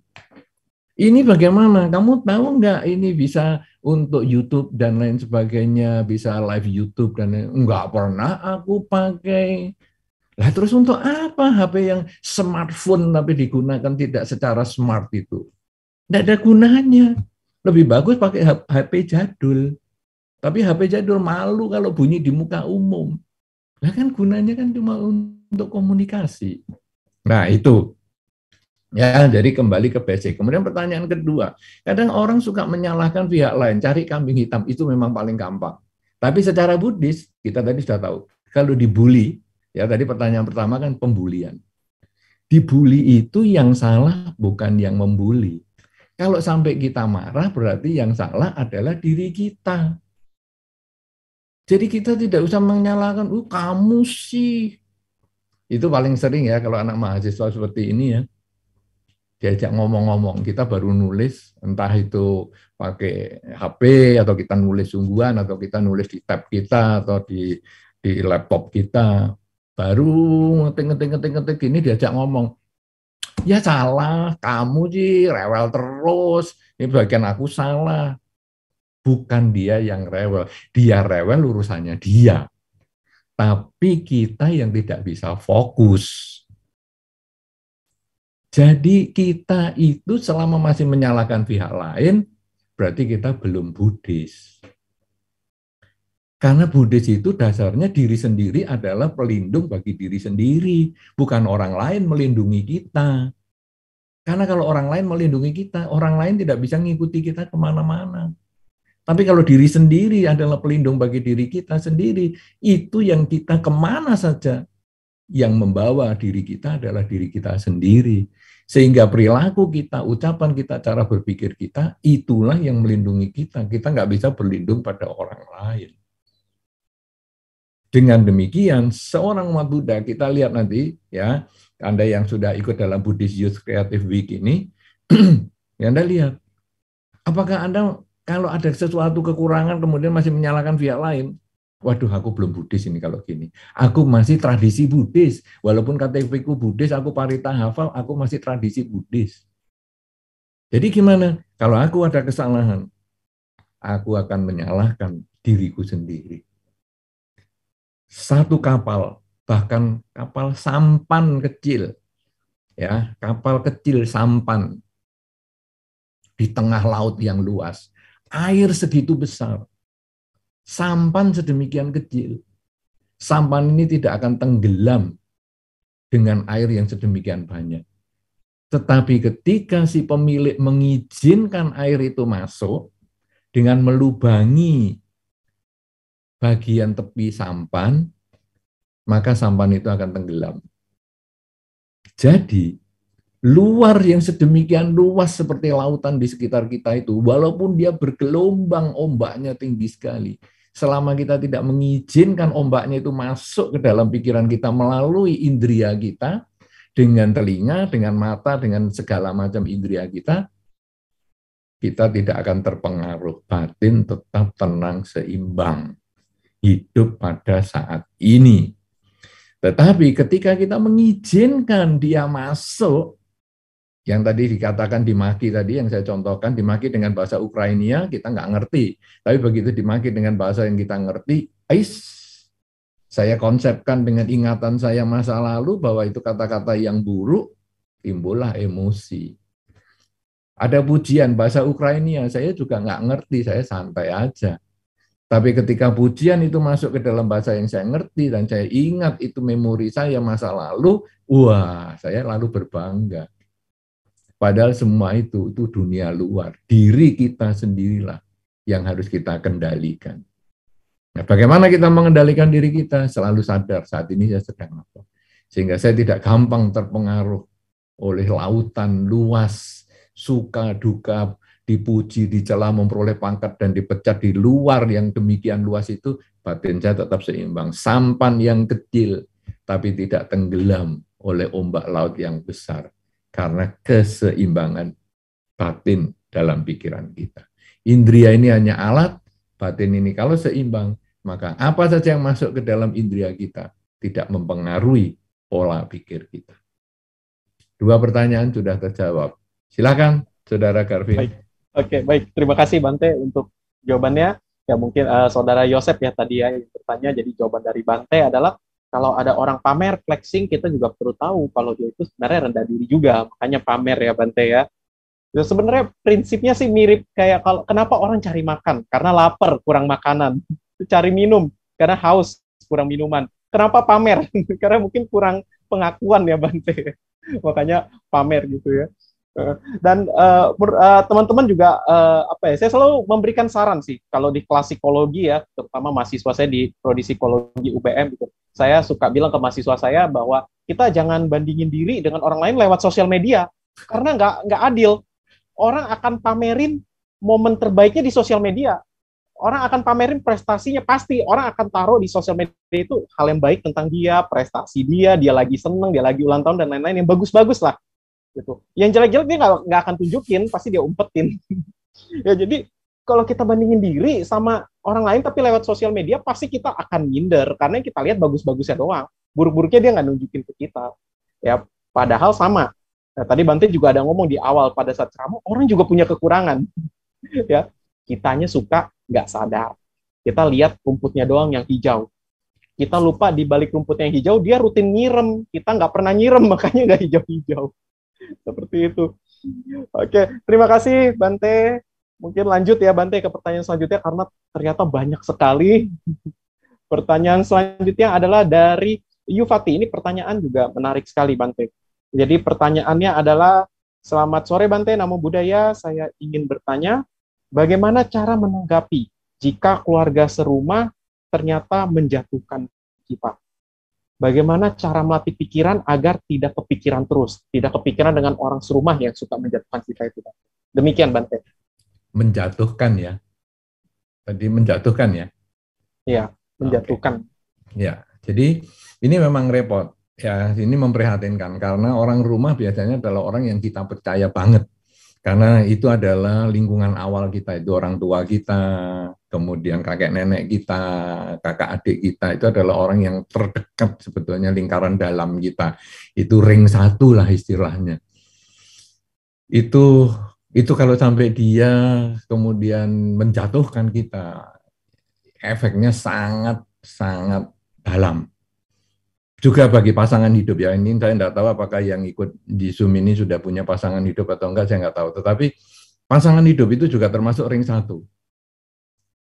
Ini bagaimana? Kamu tahu nggak ini bisa untuk YouTube dan lain sebagainya, bisa live YouTube dan lain. Nggak pernah aku pakai. Lah terus untuk apa HP yang smartphone tapi digunakan tidak secara smart itu? Tidak ada gunanya. Lebih bagus pakai HP jadul. Tapi HP jadul malu kalau bunyi di muka umum. Nah kan gunanya kan cuma untuk komunikasi. Nah itu. Ya, jadi kembali ke basic. Kemudian pertanyaan kedua, kadang orang suka menyalahkan pihak lain, cari kambing hitam, itu memang paling gampang. Tapi secara Buddhis, kita tadi sudah tahu, kalau dibully, ya tadi pertanyaan pertama kan pembulian. Dibully itu yang salah bukan yang membuli. Kalau sampai kita marah, berarti yang salah adalah diri kita. Jadi kita tidak usah menyalahkan, kamu sih. Itu paling sering ya kalau anak mahasiswa seperti ini ya. Diajak ngomong-ngomong, kita baru nulis, entah itu pakai HP, atau kita nulis sungguhan, atau kita nulis di tab kita, atau di laptop kita, baru ngetik ini diajak ngomong, ya salah, kamu sih rewel terus, ini bagian aku salah. Bukan dia yang rewel, dia rewel urusannya dia. Tapi kita yang tidak bisa fokus. Jadi kita itu selama masih menyalahkan pihak lain, berarti kita belum Buddhis. Karena Buddhis itu dasarnya diri sendiri adalah pelindung bagi diri sendiri, bukan orang lain melindungi kita. Karena kalau orang lain melindungi kita, orang lain tidak bisa mengikuti kita kemana-mana. Tapi kalau diri sendiri adalah pelindung bagi diri kita sendiri, itu yang kita kemana saja. Yang membawa diri kita adalah diri kita sendiri. Sehingga perilaku kita, ucapan kita, cara berpikir kita, itulah yang melindungi kita. Kita nggak bisa berlindung pada orang lain. Dengan demikian, seorang umat Buddha, kita lihat nanti ya, Anda yang sudah ikut dalam Buddhist Youth Creative Week ini, ya Anda lihat, apakah Anda kalau ada sesuatu kekurangan kemudian masih menyalahkan pihak lain? Waduh, aku belum Buddhis ini kalau gini. Aku masih tradisi Buddhis. Walaupun KTP-ku Buddhis, aku parita hafal, aku masih tradisi Buddhis. Jadi gimana? Kalau aku ada kesalahan, aku akan menyalahkan diriku sendiri. Satu kapal, bahkan kapal sampan kecil, ya, kapal kecil sampan di tengah laut yang luas, air segitu besar, sampan sedemikian kecil, sampan ini tidak akan tenggelam dengan air yang sedemikian banyak. Tetapi ketika si pemilik mengizinkan air itu masuk dengan melubangi bagian tepi sampan, maka sampan itu akan tenggelam. Jadi, luar yang sedemikian luas seperti lautan di sekitar kita itu, walaupun dia bergelombang, ombaknya tinggi sekali, selama kita tidak mengizinkan ombaknya itu masuk ke dalam pikiran kita melalui indria kita, dengan telinga, dengan mata, dengan segala macam indria kita tidak akan terpengaruh. Batin tetap tenang, seimbang, hidup pada saat ini. Tetapi ketika kita mengizinkan dia masuk, yang tadi dikatakan dimaki tadi, yang saya contohkan, dimaki dengan bahasa Ukrainia, kita nggak ngerti. Tapi begitu dimaki dengan bahasa yang kita ngerti, saya konsepkan dengan ingatan saya masa lalu bahwa itu kata-kata yang buruk, timbullah emosi. Ada pujian bahasa Ukrainia, saya juga nggak ngerti, saya santai aja. Tapi ketika pujian itu masuk ke dalam bahasa yang saya ngerti dan saya ingat itu memori saya masa lalu, wah, saya lalu berbangga. Padahal semua itu dunia luar. Diri kita sendirilah yang harus kita kendalikan. Nah, bagaimana kita mengendalikan diri kita? Selalu sadar saat ini saya sedang apa. Sehingga saya tidak gampang terpengaruh oleh lautan luas, suka, duka, dipuji, dicela, memperoleh pangkat, dan dipecat di luar yang demikian luas itu, batin saya tetap seimbang. Sampan yang kecil, tapi tidak tenggelam oleh ombak laut yang besar. Karena keseimbangan batin dalam pikiran kita. Indria ini hanya alat, batin ini kalau seimbang, maka apa saja yang masuk ke dalam indria kita tidak mempengaruhi pola pikir kita. Dua pertanyaan sudah terjawab. Silakan, Saudara Karvin. Baik. Oke, baik. Terima kasih Bante untuk jawabannya. Ya mungkin Saudara Yosep ya tadi ya yang bertanya. Jadi jawaban dari Bante adalah kalau ada orang pamer, flexing, kita juga perlu tahu kalau dia itu sebenarnya rendah diri juga. Makanya pamer ya Bante ya. Ya sebenarnya prinsipnya sih mirip kayak kalau kenapa orang cari makan? Karena lapar, kurang makanan. Cari minum, karena haus, kurang minuman. Kenapa pamer? Karena mungkin kurang pengakuan ya Bante. Makanya pamer gitu ya. Dan teman-teman juga apa ya? Saya selalu memberikan saran sih kalau di kelas psikologi ya, terutama mahasiswa saya di prodi psikologi UBM gitu. Saya suka bilang ke mahasiswa saya bahwa kita jangan bandingin diri dengan orang lain lewat sosial media karena nggak adil. Orang akan pamerin momen terbaiknya di sosial media. Orang akan pamerin prestasinya pasti. Orang akan taruh di sosial media itu hal yang baik tentang dia, prestasi dia lagi seneng, dia lagi ulang tahun dan lain-lain yang bagus-bagus lah. Gitu. Yang jelek-jelek dia nggak akan tunjukin, pasti dia umpetin. Ya jadi kalau kita bandingin diri sama orang lain tapi lewat sosial media pasti kita akan minder karena kita lihat bagus-bagusnya doang, buruk-buruknya dia nggak nunjukin ke kita. Ya padahal sama. Nah, tadi Bante juga ada ngomong di awal pada saat ceramah orang juga punya kekurangan. Ya kitanya suka nggak sadar. Kita lihat rumputnya doang yang hijau. Kita lupa di balik rumputnya yang hijau dia rutin nyirem. Kita nggak pernah nyirem makanya nggak hijau-hijau. Seperti itu. Oke, terima kasih Bante. Mungkin lanjut ya Bante ke pertanyaan selanjutnya karena ternyata banyak sekali. Pertanyaan selanjutnya adalah dari Yufati. Ini pertanyaan juga menarik sekali Bante. Jadi pertanyaannya adalah, selamat sore Bante, Namo Buddhaya. Saya ingin bertanya, bagaimana cara menanggapi jika keluarga serumah ternyata menjatuhkan kita? Bagaimana cara melatih pikiran agar tidak kepikiran terus, tidak kepikiran dengan orang serumah yang suka menjatuhkan kita itu. Demikian Bante. Menjatuhkan ya. Tadi menjatuhkan ya. Iya, menjatuhkan. Ya, jadi ini memang repot. Ya, ini memprihatinkan karena orang rumah biasanya adalah orang yang kita percaya banget. Karena itu adalah lingkungan awal kita, itu orang tua kita, kemudian kakek nenek kita, kakak adik kita, itu adalah orang yang terdekat sebetulnya lingkaran dalam kita. Itu ring satu lah istilahnya. Itu itu kalau sampai dia kemudian menjatuhkan kita, efeknya sangat sangat dalam. Juga bagi pasangan hidup ya, ini saya tidak tahu apakah yang ikut di Zoom ini sudah punya pasangan hidup atau enggak, saya nggak tahu. Tetapi pasangan hidup itu juga termasuk ring satu.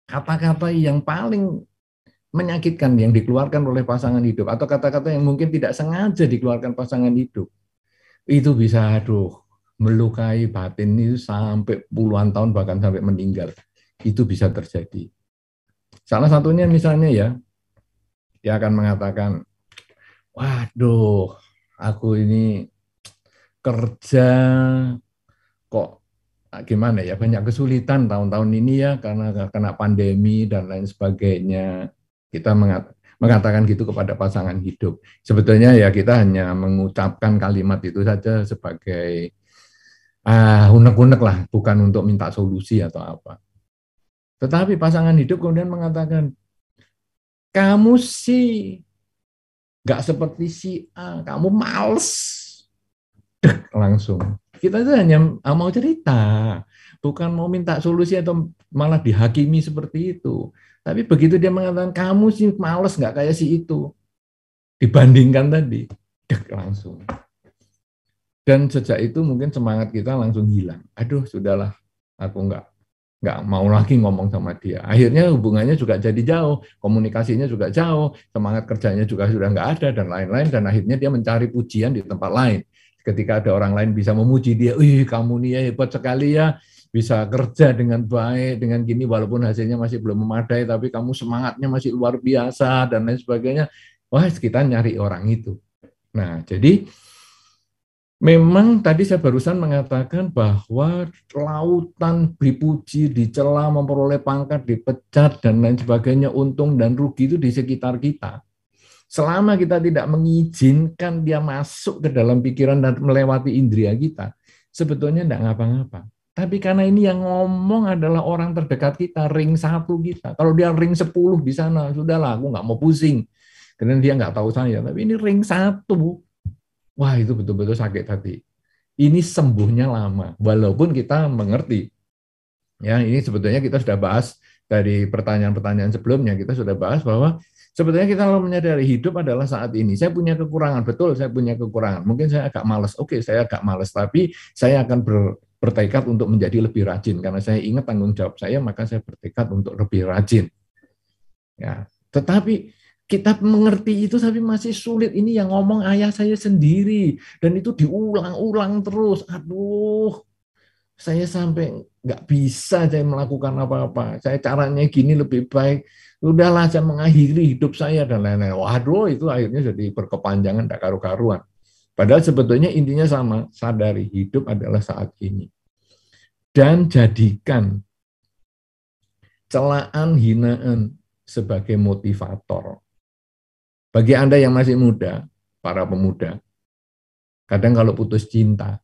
Kata-kata yang paling menyakitkan yang dikeluarkan oleh pasangan hidup atau kata-kata yang mungkin tidak sengaja dikeluarkan pasangan hidup itu bisa melukai batin itu sampai puluhan tahun bahkan sampai meninggal. Itu bisa terjadi. Salah satunya misalnya ya, dia akan mengatakan, waduh, aku ini kerja kok gimana ya, banyak kesulitan tahun-tahun ini ya karena kena pandemi dan lain sebagainya. Kita mengatakan gitu kepada pasangan hidup. Sebetulnya ya kita hanya mengucapkan kalimat itu saja sebagai unek-unek lah, bukan untuk minta solusi atau apa. Tetapi pasangan hidup kemudian mengatakan, kamu sih nggak seperti si A, kamu males. Langsung. Kita itu hanya mau cerita, bukan mau minta solusi atau malah dihakimi seperti itu. Tapi begitu dia mengatakan, kamu sih males nggak kayak si itu, dibandingkan tadi, langsung. Dan sejak itu mungkin semangat kita langsung hilang. Aduh, sudahlah, aku nggak mau lagi ngomong sama dia. Akhirnya hubungannya juga jadi jauh, komunikasinya juga jauh, semangat kerjanya juga sudah nggak ada dan lain-lain. Dan akhirnya dia mencari pujian di tempat lain. Ketika ada orang lain bisa memuji dia, "Ih, kamu nih ya hebat sekali ya, bisa kerja dengan baik, dengan gini walaupun hasilnya masih belum memadai, tapi kamu semangatnya masih luar biasa dan lain sebagainya." Wah, kita nyari orang itu. Nah, jadi memang tadi saya barusan mengatakan bahwa lautan dipuji, dicela, memperoleh pangkat, dipecat, dan lain sebagainya, untung dan rugi itu di sekitar kita. Selama kita tidak mengizinkan dia masuk ke dalam pikiran dan melewati indera kita, sebetulnya tidak ngapa-ngapa. Tapi karena ini yang ngomong adalah orang terdekat kita, ring satu kita. Kalau dia ring 10 di sana, sudahlah, aku nggak mau pusing. Karena dia nggak tahu saya. Tapi ini ring satu. Wah, itu betul-betul sakit hati. Ini sembuhnya lama, walaupun kita mengerti. Ya, ini sebetulnya kita sudah bahas dari pertanyaan-pertanyaan sebelumnya, kita sudah bahas bahwa sebetulnya kita kalau menyadari hidup adalah saat ini. Saya punya kekurangan, betul saya punya kekurangan. Mungkin saya agak malas, oke saya agak malas, tapi saya akan bertekad untuk menjadi lebih rajin. Karena saya ingat tanggung jawab saya, maka saya bertekad untuk lebih rajin. Ya, tetapi kita mengerti itu tapi masih sulit. Ini yang ngomong ayah saya sendiri dan itu diulang-ulang terus. Aduh, saya sampai nggak bisa saya melakukan apa-apa. Saya caranya gini lebih baik. Udahlah saya mengakhiri hidup saya dan lain-lain. Waduh, itu akhirnya jadi berkepanjangan tak karu-karuan. Padahal sebetulnya intinya sama, sadari hidup adalah saat ini. Dan jadikan celaan, hinaan sebagai motivator. Bagi Anda yang masih muda, para pemuda, kadang kalau putus cinta,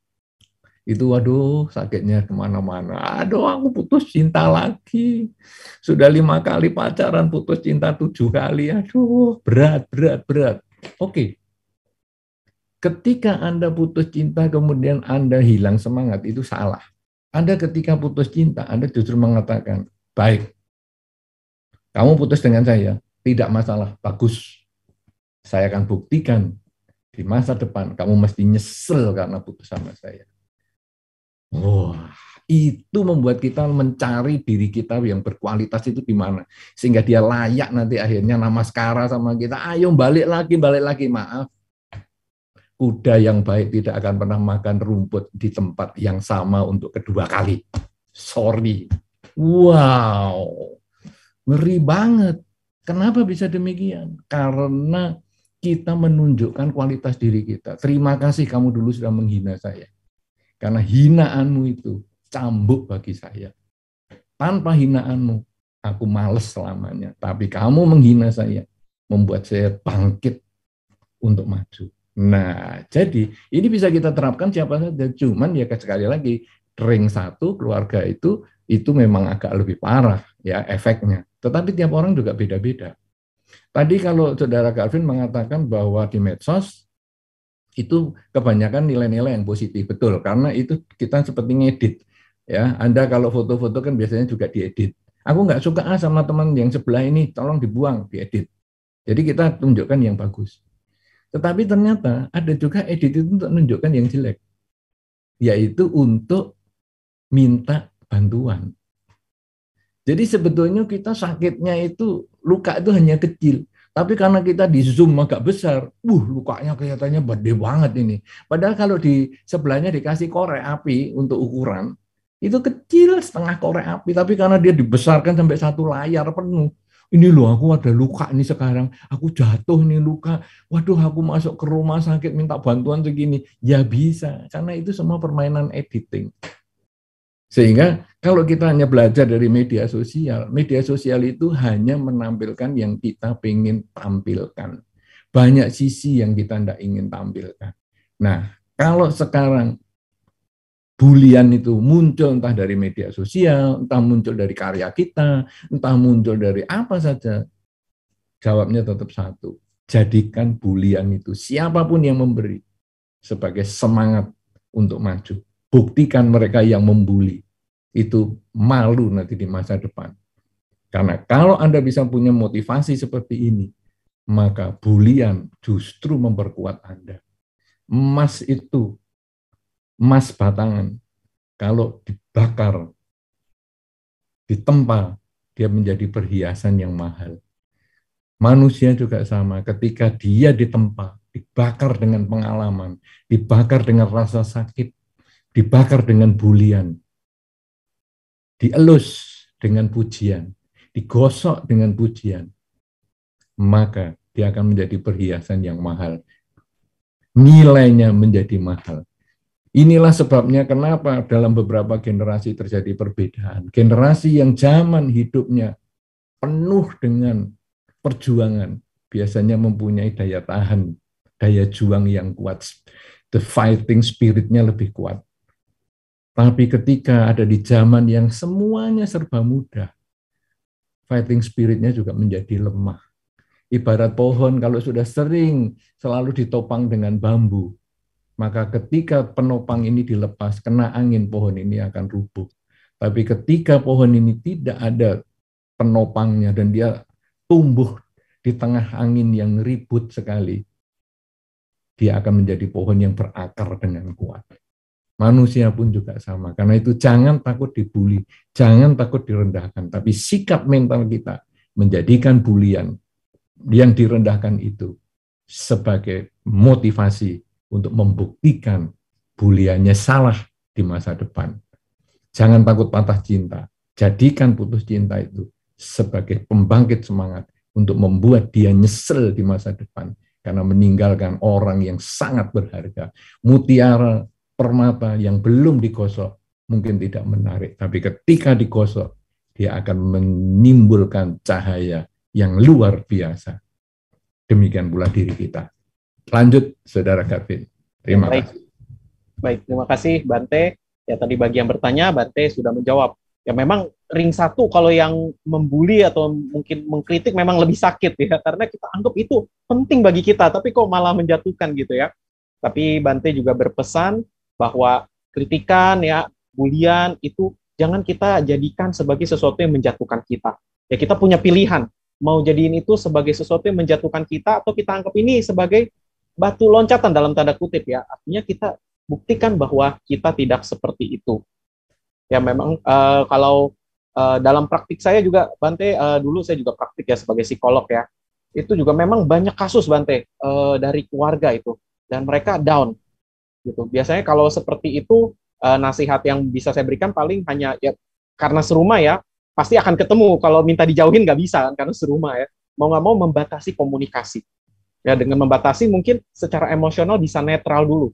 itu waduh sakitnya kemana-mana. Aduh aku putus cinta lagi. Sudah 5 kali pacaran, putus cinta 7 kali. Aduh berat. Oke. Ketika Anda putus cinta kemudian Anda hilang semangat, itu salah. Anda ketika putus cinta, Anda justru mengatakan, baik, kamu putus dengan saya, tidak masalah, bagus. Saya akan buktikan di masa depan kamu mesti nyesel karena putus sama saya. Wah, itu membuat kita mencari diri kita yang berkualitas itu di mana. Sehingga dia layak nanti akhirnya namaskara sama kita. Ayo balik lagi. Maaf, kuda yang baik tidak akan pernah makan rumput di tempat yang sama untuk kedua kali. Sorry. Wow, ngeri banget. Kenapa bisa demikian? Karena kita menunjukkan kualitas diri kita. Terima kasih kamu dulu sudah menghina saya. Karena hinaanmu itu cambuk bagi saya. Tanpa hinaanmu, aku males selamanya. Tapi kamu menghina saya. membuat saya bangkit untuk maju. Nah, jadi ini bisa kita terapkan siapa saja. Cuman ya sekali lagi, ring 1 keluarga itu memang agak lebih parah ya efeknya. Tetapi tiap orang juga beda-beda. Tadi kalau Saudara Calvin mengatakan bahwa di medsos itu kebanyakan nilai-nilai yang positif, betul, karena itu kita seperti ngedit. Ya, Anda kalau foto-foto kan biasanya juga diedit. Aku nggak suka sama teman yang sebelah ini, tolong dibuang, diedit. Jadi kita tunjukkan yang bagus. Tetapi ternyata ada juga edit itu untuk menunjukkan yang jelek, yaitu untuk minta bantuan. Jadi sebetulnya kita sakitnya itu, luka itu hanya kecil. Tapi karena kita di zoom agak besar, lukanya kelihatannya gede banget ini. Padahal kalau di sebelahnya dikasih korek api untuk ukuran, itu kecil setengah korek api. Tapi karena dia dibesarkan sampai 1 layar penuh, ini loh aku ada luka nih sekarang, aku jatuh nih luka, waduh aku masuk ke rumah sakit minta bantuan segini. Ya bisa, karena itu semua permainan editing. Sehingga kalau kita hanya belajar dari media sosial itu hanya menampilkan yang kita ingin tampilkan. Banyak sisi yang kita tidak ingin tampilkan. Nah, kalau sekarang bulian itu muncul entah dari media sosial, entah muncul dari karya kita, entah muncul dari apa saja, jawabnya tetap satu. Jadikan bulian itu siapapun yang memberi sebagai semangat untuk maju. Buktikan mereka yang membuli itu malu nanti di masa depan. Karena kalau Anda bisa punya motivasi seperti ini, maka bulian justru memperkuat Anda. Emas itu, emas batangan, kalau dibakar, ditempa, dia menjadi perhiasan yang mahal. Manusia juga sama, ketika dia ditempa, dibakar dengan pengalaman, dibakar dengan rasa sakit, dibakar dengan bulian, dielus dengan pujian, digosok dengan pujian, maka dia akan menjadi perhiasan yang mahal. Nilainya menjadi mahal. Inilah sebabnya kenapa dalam beberapa generasi terjadi perbedaan. Generasi yang zaman hidupnya penuh dengan perjuangan, biasanya mempunyai daya tahan, daya juang yang kuat. The fighting spirit-nya lebih kuat. Tapi ketika ada di zaman yang semuanya serba mudah, fighting spirit-nya juga menjadi lemah. Ibarat pohon kalau sudah sering selalu ditopang dengan bambu, maka ketika penopang ini dilepas, kena angin, pohon ini akan rubuh. Tapi ketika pohon ini tidak ada penopangnya dan dia tumbuh di tengah angin yang ribut sekali, dia akan menjadi pohon yang berakar dengan kuat. Manusia pun juga sama. Karena itu jangan takut dibully, jangan takut direndahkan. Tapi sikap mental kita menjadikan bulian yang direndahkan itu sebagai motivasi untuk membuktikan buliannya salah di masa depan. Jangan takut patah cinta. Jadikan putus cinta itu sebagai pembangkit semangat untuk membuat dia nyesel di masa depan. Karena meninggalkan orang yang sangat berharga. Mutiara permata yang belum digosok mungkin tidak menarik, tapi ketika digosok dia akan menimbulkan cahaya yang luar biasa. Demikian pula diri kita. Lanjut, Saudara Calvin. Terima kasih. Baik, terima kasih Bante. Ya tadi bagi yang bertanya, Bante sudah menjawab. Ya memang ring 1 kalau yang membuli atau mungkin mengkritik memang lebih sakit ya, karena kita anggap itu penting bagi kita, tapi kok malah menjatuhkan gitu ya. Tapi Bante juga berpesan bahwa kritikan ya, bulian itu jangan kita jadikan sebagai sesuatu yang menjatuhkan kita. Ya kita punya pilihan, mau jadiin itu sebagai sesuatu yang menjatuhkan kita atau kita anggap ini sebagai batu loncatan dalam tanda kutip ya. Artinya kita buktikan bahwa kita tidak seperti itu. Ya memang kalau dalam praktik saya juga Bante, dulu saya juga praktik ya sebagai psikolog ya. Itu juga memang banyak kasus Bante dari keluarga itu dan mereka down. Gitu. Biasanya kalau seperti itu nasihat yang bisa saya berikan paling hanya ya karena serumah ya pasti akan ketemu, kalau minta dijauhin nggak bisa kan karena serumah ya, mau nggak mau membatasi komunikasi ya, dengan membatasi mungkin secara emosional bisa netral dulu,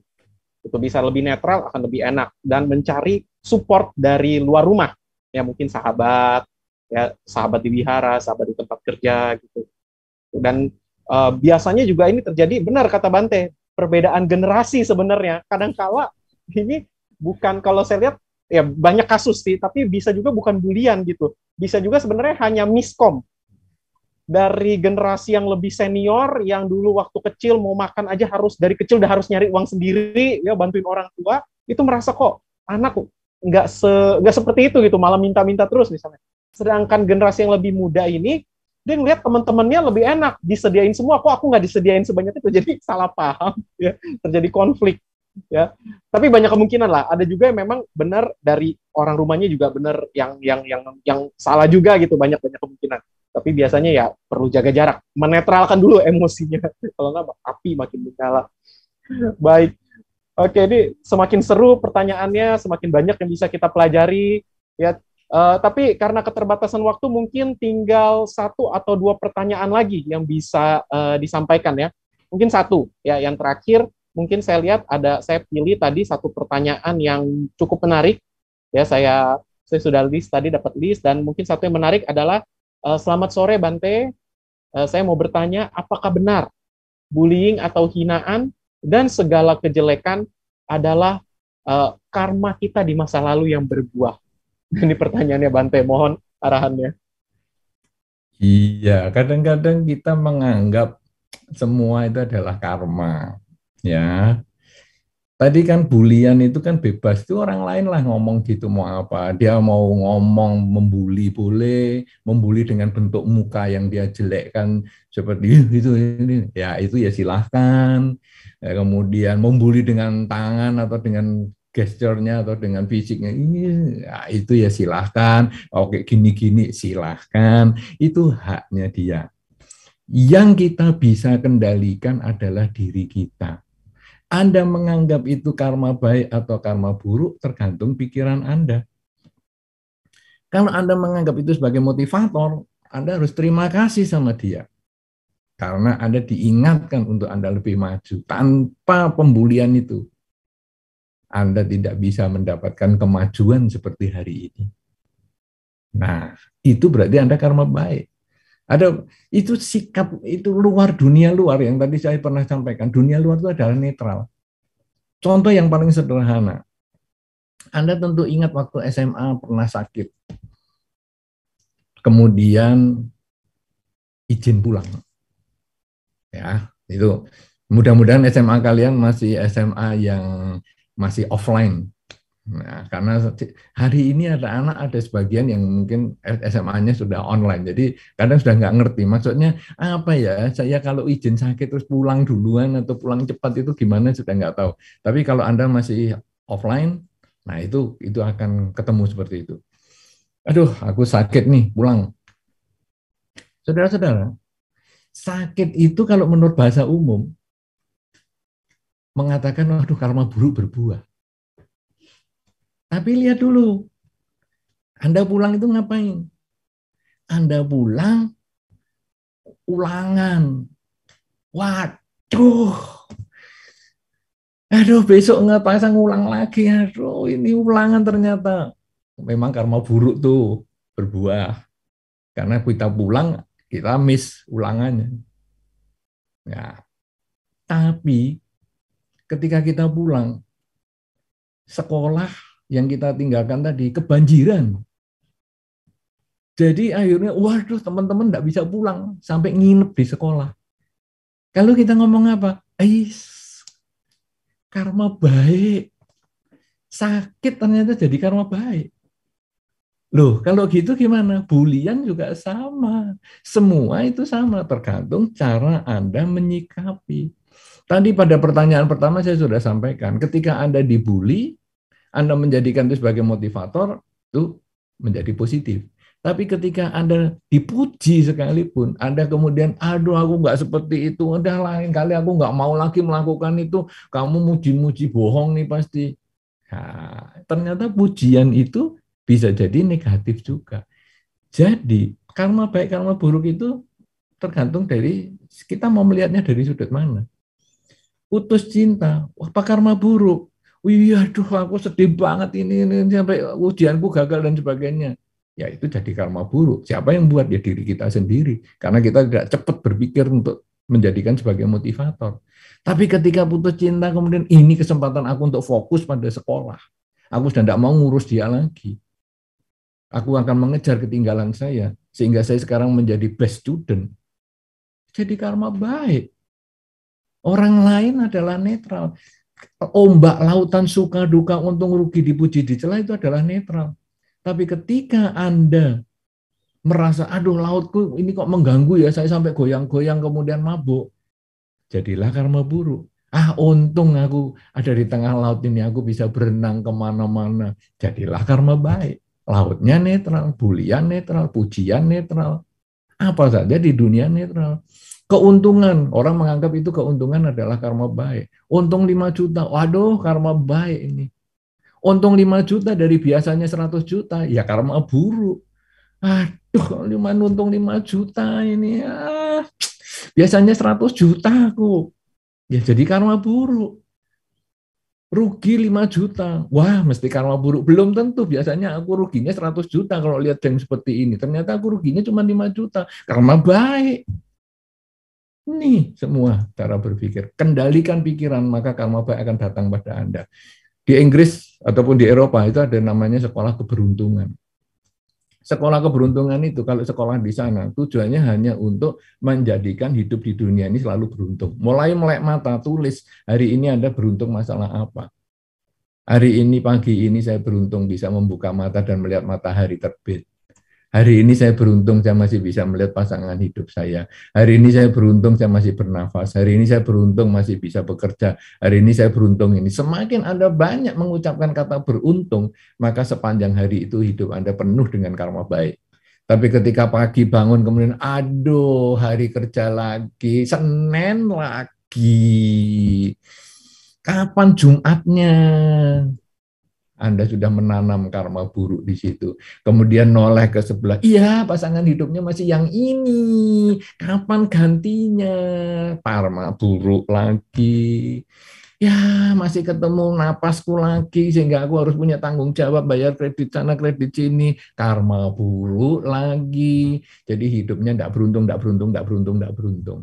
itu bisa lebih netral akan lebih enak, dan mencari support dari luar rumah ya, mungkin sahabat ya, sahabat di wihara, sahabat di tempat kerja gitu. Dan biasanya juga ini terjadi, benar kata Bante, perbedaan generasi sebenarnya. Kadangkala ini bukan, kalau saya lihat ya banyak kasus sih, tapi bisa juga bukan bulian gitu. Bisa juga sebenarnya hanya miskom dari generasi yang lebih senior, yang dulu waktu kecil mau makan aja harus dari kecil udah harus nyari uang sendiri, ya bantuin orang tua, itu merasa kok anak nggak seperti itu gitu, malah minta-minta terus misalnya. Sedangkan generasi yang lebih muda ini, dia ngeliat teman-temannya lebih enak, disediain semua, kok aku nggak disediain sebanyak itu, jadi salah paham, ya, terjadi konflik, ya. Tapi banyak kemungkinan lah, ada juga yang memang benar dari orang rumahnya juga benar, yang salah juga gitu, banyak kemungkinan. Tapi biasanya ya perlu jaga jarak, menetralkan dulu emosinya, kalau nggak api makin menyala. Baik, oke, ini semakin seru pertanyaannya, semakin banyak yang bisa kita pelajari, ya. Tapi karena keterbatasan waktu, mungkin tinggal 1 atau 2 pertanyaan lagi yang bisa disampaikan ya. Mungkin 1 ya, yang terakhir. Mungkin saya lihat saya pilih tadi 1 pertanyaan yang cukup menarik. Ya, saya sudah list tadi, dapat list, dan mungkin 1 yang menarik adalah, selamat sore Bante, saya mau bertanya, apakah benar bullying atau hinaan dan segala kejelekan adalah karma kita di masa lalu yang berbuah? Ini pertanyaannya Bante, mohon arahannya. Iya, kadang-kadang kita menganggap semua itu adalah karma. Ya, tadi kan bulian itu kan bebas, itu orang lain lah ngomong gitu mau apa. Dia mau ngomong membuli boleh, membuli dengan bentuk muka yang dia jelekkan seperti itu ini. Ya itu ya silahkan. Ya, kemudian membuli dengan tangan atau dengan gesturnya atau dengan fisiknya ini ya, itu ya silahkan. Oke gini-gini silahkan. Itu haknya dia. Yang kita bisa kendalikan adalah diri kita. Anda menganggap itu karma baik atau karma buruk tergantung pikiran Anda. Kalau Anda menganggap itu sebagai motivator, Anda harus terima kasih sama dia. Karena Anda diingatkan untuk Anda lebih maju. Tanpa pembulian itu, Anda tidak bisa mendapatkan kemajuan seperti hari ini. Nah, itu berarti Anda karma baik. Ada itu sikap itu luar, dunia luar yang tadi saya pernah sampaikan. Dunia luar itu adalah netral. Contoh yang paling sederhana, Anda tentu ingat waktu SMA pernah sakit, kemudian izin pulang. Ya, itu mudah-mudahan SMA kalian masih SMA yang masih offline. Nah, karena hari ini ada sebagian yang mungkin SMA-nya sudah online, jadi kadang sudah nggak ngerti. Maksudnya apa ya? Saya kalau izin sakit terus pulang duluan atau pulang cepat itu gimana sudah nggak tahu. Tapi kalau Anda masih offline, nah itu akan ketemu seperti itu. Aduh, aku sakit nih, pulang. Saudara-saudara, sakit itu kalau menurut bahasa umum mengatakan, waduh karma buruk berbuah. Tapi lihat dulu, Anda pulang itu ngapain? Anda pulang ulangan. Waduh, aduh besok nggak pasang ulang lagi. Aduh ini ulangan ternyata. Memang karma buruk tuh berbuah. Karena kita pulang, kita miss ulangannya. Ya. Tapi ketika kita pulang, sekolah yang kita tinggalkan tadi kebanjiran. Jadi akhirnya, waduh teman-teman nggak bisa pulang sampai nginep di sekolah. Kalau kita ngomong apa? Karma baik. Sakit ternyata jadi karma baik. Loh, kalau gitu gimana? Bulian juga sama. Semua itu sama, tergantung cara Anda menyikapi. Tadi pada pertanyaan pertama saya sudah sampaikan, ketika Anda dibully, Anda menjadikan itu sebagai motivator, itu menjadi positif. Tapi ketika Anda dipuji sekalipun, Anda kemudian, aduh aku nggak seperti itu, udah lain kali aku nggak mau lagi melakukan itu, kamu muji-muji bohong nih pasti. Nah, ternyata pujian itu bisa jadi negatif juga. Jadi, karma baik, karma buruk itu tergantung dari kita mau melihatnya dari sudut mana. Putus cinta, apa karma buruk? Wih, aduh aku sedih banget ini sampai ujianku gagal dan sebagainya. Ya itu jadi karma buruk. Siapa yang buat? Ya diri kita sendiri. Karena kita tidak cepat berpikir untuk menjadikan sebagai motivator. Tapi ketika putus cinta, kemudian ini kesempatan aku untuk fokus pada sekolah. Aku sudah tidak mau ngurus dia lagi. Aku akan mengejar ketinggalan saya, sehingga saya sekarang menjadi best student. Jadi karma baik. Orang lain adalah netral. Ombak lautan suka duka untung rugi dipuji dicela itu adalah netral. Tapi ketika Anda merasa, aduh lautku ini kok mengganggu ya, saya sampai goyang-goyang kemudian mabuk, jadilah karma buruk. Untung aku ada di tengah laut ini, aku bisa berenang kemana-mana. Jadilah karma baik. Lautnya netral, bulian netral, pujian netral. Apa saja di dunia netral. Keuntungan, orang menganggap itu keuntungan adalah karma baik. Untung 5 juta, waduh karma baik ini. Untung 5 juta dari biasanya 100 juta, ya karma buruk. Aduh, untung 5 juta ini. Biasanya 100 juta aku. Ya jadi karma buruk. Rugi 5 juta. Wah, mesti karma buruk. Belum tentu. Biasanya aku ruginya 100 juta kalau lihat yang seperti ini. Ternyata aku ruginya cuma 5 juta. Karma baik. Ini semua cara berpikir. Kendalikan pikiran, maka karma baik akan datang pada Anda. Di Inggris ataupun di Eropa itu ada namanya sekolah keberuntungan. Sekolah keberuntungan itu, kalau sekolah di sana, tujuannya hanya untuk menjadikan hidup di dunia ini selalu beruntung. Mulai melek mata, tulis, hari ini Anda beruntung masalah apa. Hari ini, pagi ini saya beruntung bisa membuka mata dan melihat matahari terbit. Hari ini saya beruntung saya masih bisa melihat pasangan hidup saya. Hari ini saya beruntung saya masih bernafas. Hari ini saya beruntung masih bisa bekerja. Hari ini saya beruntung ini. Semakin Anda banyak mengucapkan kata beruntung, maka sepanjang hari itu hidup Anda penuh dengan karma baik. Tapi ketika pagi bangun kemudian, aduh hari kerja lagi, Senin lagi, kapan Jumatnya? Anda sudah menanam karma buruk di situ. Kemudian noleh ke sebelah, iya pasangan hidupnya masih yang ini, kapan gantinya? Karma buruk lagi. Ya masih ketemu napasku lagi, sehingga aku harus punya tanggung jawab, bayar kredit sana, kredit sini. Karma buruk lagi. Jadi hidupnya tidak beruntung, tidak beruntung, tidak beruntung, tidak beruntung.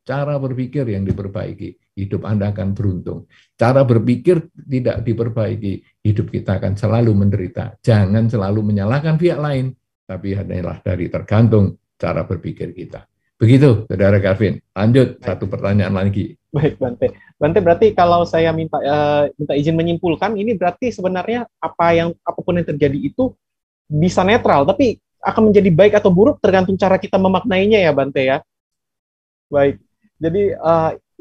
Cara berpikir yang diperbaiki, hidup Anda akan beruntung. Cara berpikir tidak diperbaiki, hidup kita akan selalu menderita. Jangan selalu menyalahkan pihak lain, tapi adalah dari tergantung cara berpikir kita. Begitu, Saudara Karvin. Lanjut, satu pertanyaan lagi. Baik, Bante. Bante, berarti kalau saya minta izin menyimpulkan, ini berarti sebenarnya apapun yang terjadi itu bisa netral, tapi akan menjadi baik atau buruk tergantung cara kita memaknainya ya, Bante ya. Baik. Jadi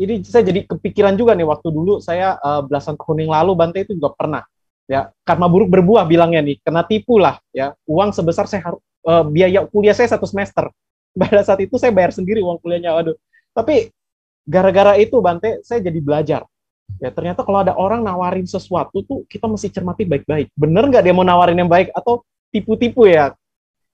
ini saya jadi kepikiran juga nih, waktu dulu saya belasan tahun yang lalu, Bante, itu juga pernah ya karma buruk berbuah bilangnya nih, kena tipu lah ya, uang sebesar saya harus biaya kuliah saya 1 semester. Pada saat itu saya bayar sendiri uang kuliahnya, waduh. Tapi gara-gara itu, Bante, saya jadi belajar ya, ternyata kalau ada orang nawarin sesuatu tuh kita mesti cermati baik-baik, bener nggak dia mau nawarin yang baik atau tipu-tipu ya.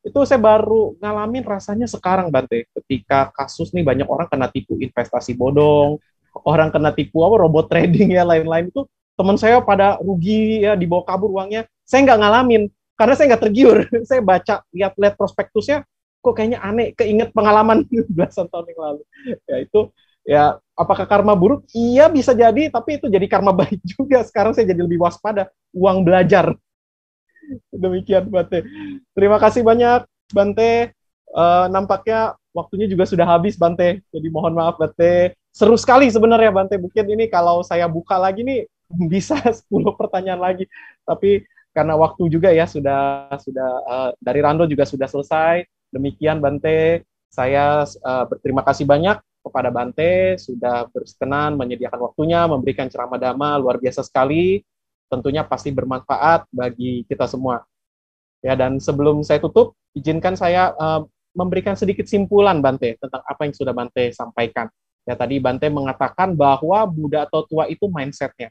Itu saya baru ngalamin rasanya sekarang, Bante, ketika kasus nih banyak orang kena tipu investasi bodong, orang kena tipu robot trading ya, lain-lain. Itu teman saya pada rugi ya, dibawa kabur uangnya. Saya nggak ngalamin karena saya nggak tergiur. Saya baca, lihat prospektusnya, kok kayaknya aneh, keinget pengalaman belasan tahun yang lalu. Ya itu ya, apakah karma buruk? Iya bisa jadi, tapi itu jadi karma baik juga. Sekarang saya jadi lebih waspada, uang belajar. Demikian, Bante. Terima kasih banyak, Bante. Nampaknya waktunya juga sudah habis, Bante. Jadi mohon maaf, Bante. Seru sekali sebenarnya, Bante. Mungkin ini kalau saya buka lagi nih bisa 10 pertanyaan lagi. Tapi karena waktu juga ya sudah dari Rando juga sudah selesai. Demikian, Bante. Saya berterima kasih banyak kepada Bante sudah berkenan menyediakan waktunya, memberikan ceramah dhamma luar biasa sekali. Tentunya pasti bermanfaat bagi kita semua. Ya, dan sebelum saya tutup, izinkan saya memberikan sedikit simpulan, Bante, tentang apa yang sudah Bante sampaikan. Ya, tadi Bante mengatakan bahwa Buddha atau tua itu mindsetnya.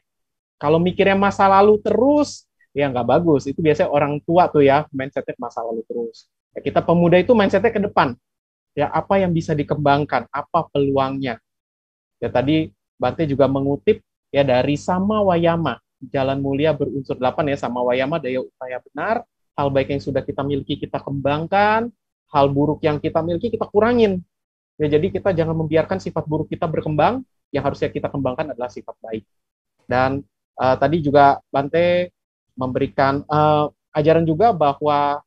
Kalau mikirnya masa lalu terus, ya nggak bagus. Itu biasanya orang tua tuh ya, mindsetnya masa lalu terus. Ya, kita pemuda itu mindsetnya ke depan. Ya, apa yang bisa dikembangkan, apa peluangnya. Ya, tadi Bante juga mengutip ya dari Sama Wayama, Jalan Mulia berunsur 8 ya, Sama Wayama, daya upaya benar, hal baik yang sudah kita miliki kita kembangkan, hal buruk yang kita miliki kita kurangin. Ya, jadi kita jangan membiarkan sifat buruk kita berkembang, yang harusnya kita kembangkan adalah sifat baik. Dan tadi juga Bante memberikan ajaran juga bahwa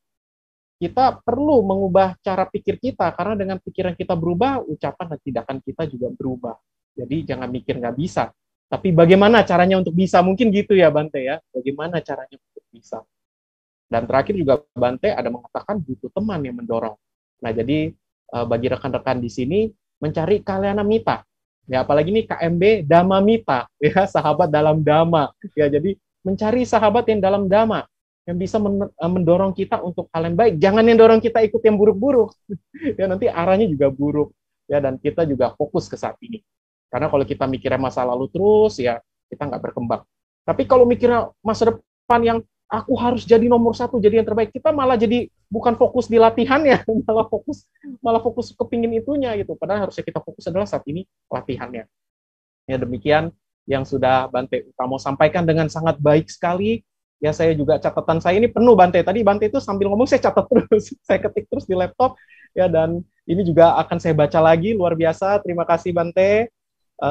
kita perlu mengubah cara pikir kita, karena dengan pikiran kita berubah, ucapan dan tindakan kita juga berubah. Jadi jangan mikir nggak bisa, tapi bagaimana caranya untuk bisa, mungkin gitu ya Bante ya, bagaimana caranya untuk bisa. Dan terakhir juga Bante ada mengatakan butuh teman yang mendorong. Nah, jadi bagi rekan-rekan di sini mencari kalyana mita. Ya, apalagi ini KMB Dhamma Mita, ya, sahabat dalam Dhamma. Ya, jadi mencari sahabat yang dalam Dhamma yang bisa mendorong kita untuk hal yang baik. Jangan yang dorong kita ikut yang buruk-buruk. Ya, nanti arahnya juga buruk. Ya, dan kita juga fokus ke saat ini. Karena kalau kita mikirnya masa lalu terus, ya kita nggak berkembang. Tapi kalau mikirnya masa depan yang aku harus jadi nomor satu, jadi yang terbaik, kita malah jadi bukan fokus di latihannya, malah fokus kepingin itunya gitu. Padahal harusnya kita fokus adalah saat ini latihannya. Ya, demikian yang sudah Bante Utamo sampaikan dengan sangat baik sekali. Ya, saya juga catatan saya ini penuh Bante. Tadi Bante itu sambil ngomong saya catat terus, saya ketik terus di laptop. Ya, dan ini juga akan saya baca lagi, luar biasa. Terima kasih Bante.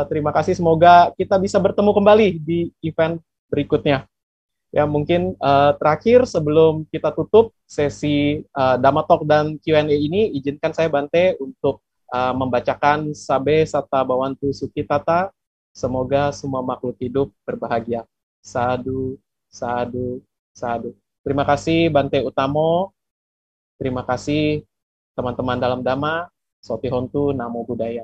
Terima kasih, semoga kita bisa bertemu kembali di event berikutnya. Ya, mungkin terakhir sebelum kita tutup sesi Dhamma Talk dan Q&A ini, izinkan saya Bante untuk membacakan Sabe Sata Bhavantu Sukhitata. Semoga semua makhluk hidup berbahagia. Sadu, sadu, sadu. Terima kasih Bante Utamo. Terima kasih teman-teman dalam Dhamma. Soti Hontu, Namo Buddhaya.